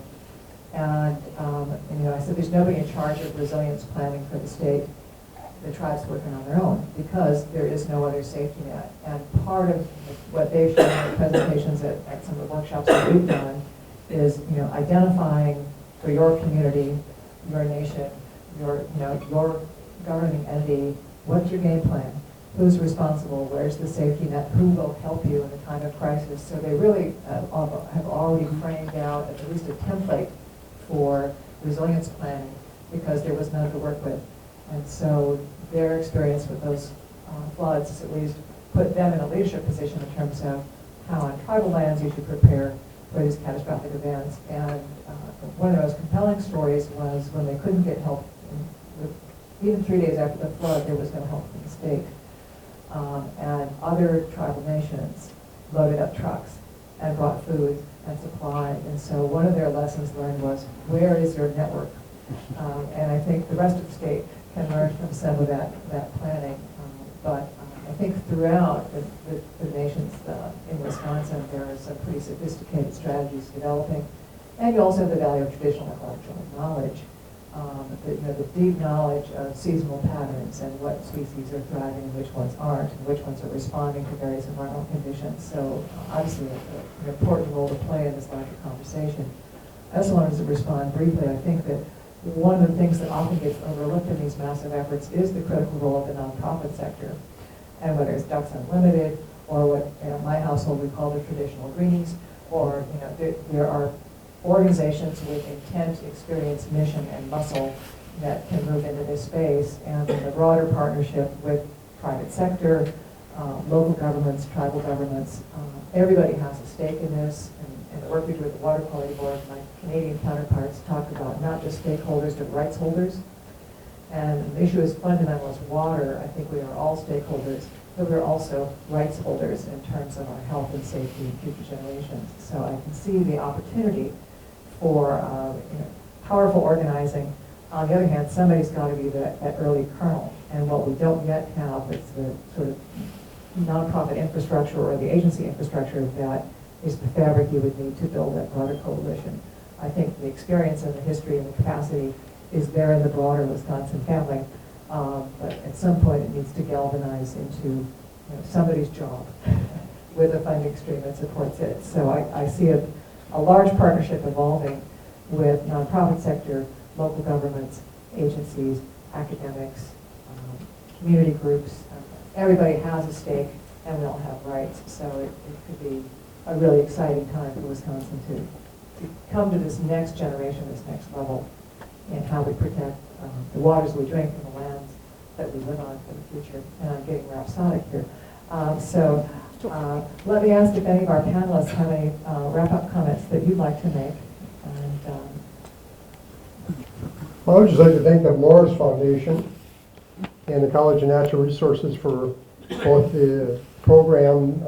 And I said there's nobody in charge of resilience planning for the state. The tribe's working on their own because there is no other safety net. And part of what they've shown in the presentations at some of the workshops that we've done is, identifying for your community, your nation, your governing entity, what's your game plan? Who's responsible? Where's the safety net? Who will help you in the time of crisis? So they really have already framed out at least a template for resilience planning because there was none to work with. And so their experience with those floods has at least put them in a leadership position in terms of how on tribal lands you should prepare for these catastrophic events. And one of the most compelling stories was when they couldn't get help. Even 3 days after the flood, there was no help from the state. And other tribal nations loaded up trucks and brought food and supply. And so one of their lessons learned was, where is your network? And I think the rest of the state can learn from some of that planning. But I think throughout the nations in Wisconsin, there are some pretty sophisticated strategies developing. And you also have the value of traditional ecological knowledge, the deep knowledge of seasonal patterns and what species are thriving and which ones aren't, and which ones are responding to various environmental conditions. So obviously an important role to play in this larger conversation. I also wanted to respond briefly. I think that one of the things that often gets overlooked in these massive efforts is the critical role of the nonprofit sector. And whether it's Ducks Unlimited, or what in my household we call the traditional greenies, or there are organizations with intent, experience, mission, and muscle that can move into this space, and in a broader partnership with private sector, local governments, tribal governments. Everybody has a stake in this, and the work we do with the Water Quality Board, my Canadian counterparts talk about not just stakeholders, but rights holders. And the issue is fundamental as water. I think we are all stakeholders, but we're also rights holders in terms of our health and safety in future generations. So I can see the opportunity for powerful organizing. On the other hand, somebody's got to be that early kernel. And what we don't yet have is the sort of nonprofit infrastructure or the agency infrastructure that is the fabric you would need to build that broader coalition. I think the experience and the history and the capacity is there in the broader Wisconsin family, but at some point it needs to galvanize into somebody's job with a funding stream that supports it. So I see a large partnership evolving with nonprofit sector, local governments, agencies, academics, community groups. Everybody has a stake and we all have rights. So it could be a really exciting time for Wisconsin to come to this next generation, this next level in how we protect the waters we drink and the lands that we live on for the future. And I'm getting rhapsodic here. Let me ask if any of our panelists have any wrap-up comments that you'd like to make. And, Well, I would just like to thank the Morris Foundation and the College of Natural Resources for both the program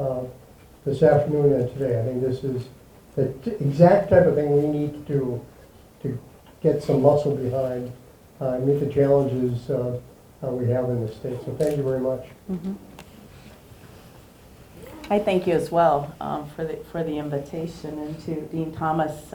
this afternoon and today. I think this is the exact type of thing we need to do to get some muscle behind, meet the challenges we have in the state. So thank you very much. Mm-hmm. I thank you as well for the invitation, and to Dean Thomas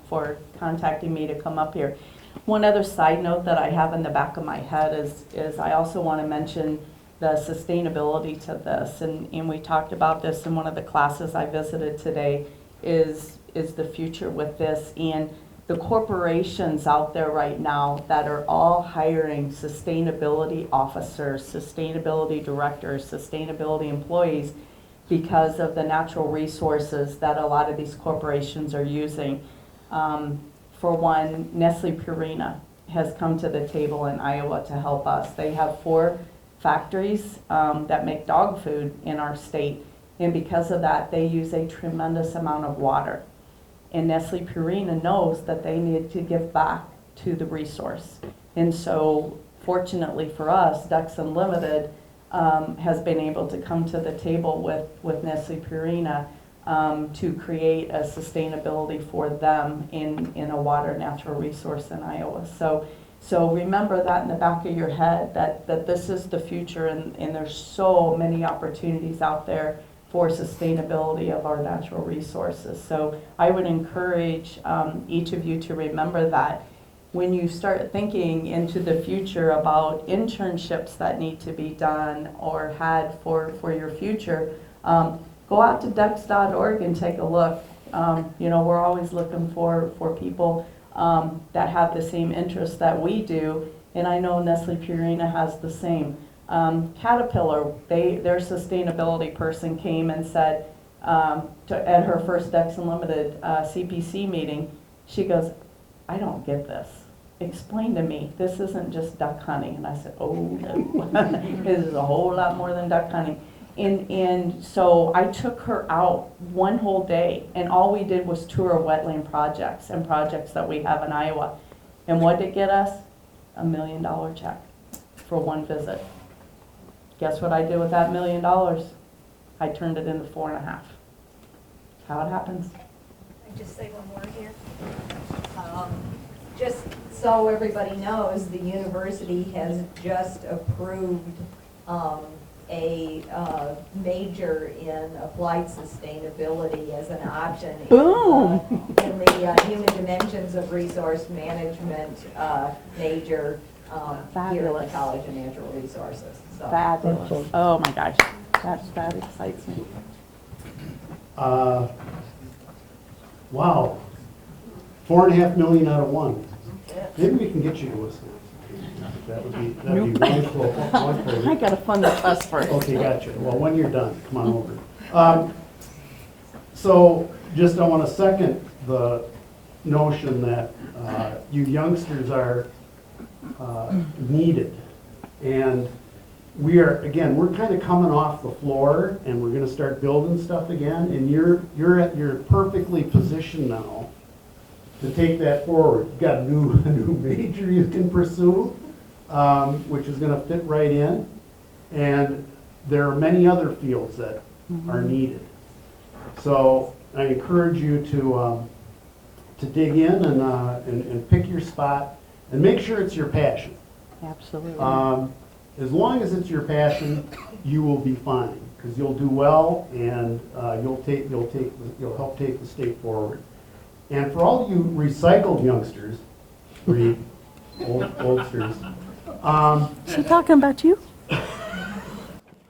for contacting me to come up here. One other side note that I have in the back of my head is I also want to mention the sustainability to this, and we talked about this in one of the classes I visited today, is the future with this, and the corporations out there right now that are all hiring sustainability officers, sustainability directors, sustainability employees, because of the natural resources that a lot of these corporations are using. For one, Nestle Purina has come to the table in Iowa to help us. They have 4 factories that make dog food in our state, and because of that, they use a tremendous amount of water. And Nestle Purina knows that they need to give back to the resource. And so fortunately for us, Ducks Unlimited has been able to come to the table with Nestle Purina to create a sustainability for them in a water natural resource in Iowa. So remember that in the back of your head, that this is the future, and there's so many opportunities out there for sustainability of our natural resources. So I would encourage each of you to remember that when you start thinking into the future about internships that need to be done or had for your future, go out to ducks.org and take a look. We're always looking for people that have the same interests that we do, and I know Nestle Purina has the same. Caterpillar, their sustainability person came and said at her first Ducks Unlimited CPC meeting, she goes, "I don't get this. Explain to me. This isn't just duck hunting." And I said, "Oh no, this is a whole lot more than duck hunting." And so I took her out one whole day, and all we did was tour wetland projects and projects that we have in Iowa. And what did it get us? $1 million check for one visit. Guess what I did with that $1 million? I turned it into 4.5. How it happens. I just say one word here. Just so everybody knows, the university has just approved a major in applied sustainability as an option Boom. in the human dimensions of resource management major here at the Fabulous. College of Natural Resources. So. Fabulous. Oh my gosh, that excites me. Wow. 4.5 million out of 1. Maybe we can get you to listen. That'd be wonderful. I gotta fund the test first. Okay, gotcha. Well, when you're done, come on over. So just I want to second the notion that you youngsters are needed. And we're kind of coming off the floor, and we're going to start building stuff again. And you're perfectly positioned now to take that forward. You've got a new major you can pursue, which is going to fit right in. And there are many other fields that are needed. So I encourage you to dig in and pick your spot and make sure it's your passion. Absolutely. As long as it's your passion, you will be fine because you'll do well and you'll help take the state forward. And for all you recycled youngsters, oldsters. Is she talking about you? I'm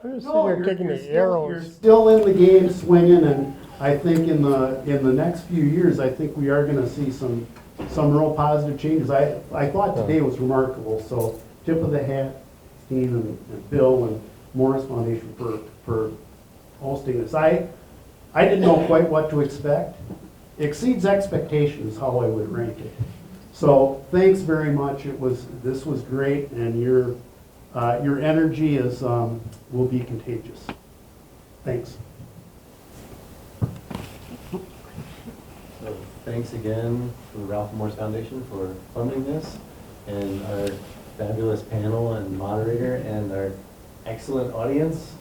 just sitting No, here taking the you're arrows. still in the game swinging, and I think in the next few years, I think we are going to see some real positive changes. I thought today was remarkable, so tip of the hat, Steve and Bill and Morris Foundation for hosting this. I didn't know quite what to expect. Exceeds expectations is how I would rank it. So thanks very much. This was great, and your energy will be contagious. Thanks. So thanks again to the Ralph Morris Foundation for funding this, and our fabulous panel and moderator, and our excellent audience.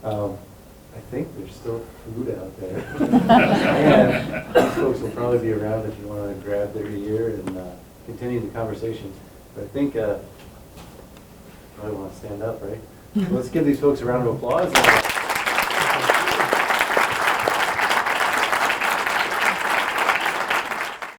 I think there's still food out there. And these folks will probably be around if you want to grab their ear and continue the conversation. But I think probably want to stand up, right? Let's give these folks a round of applause.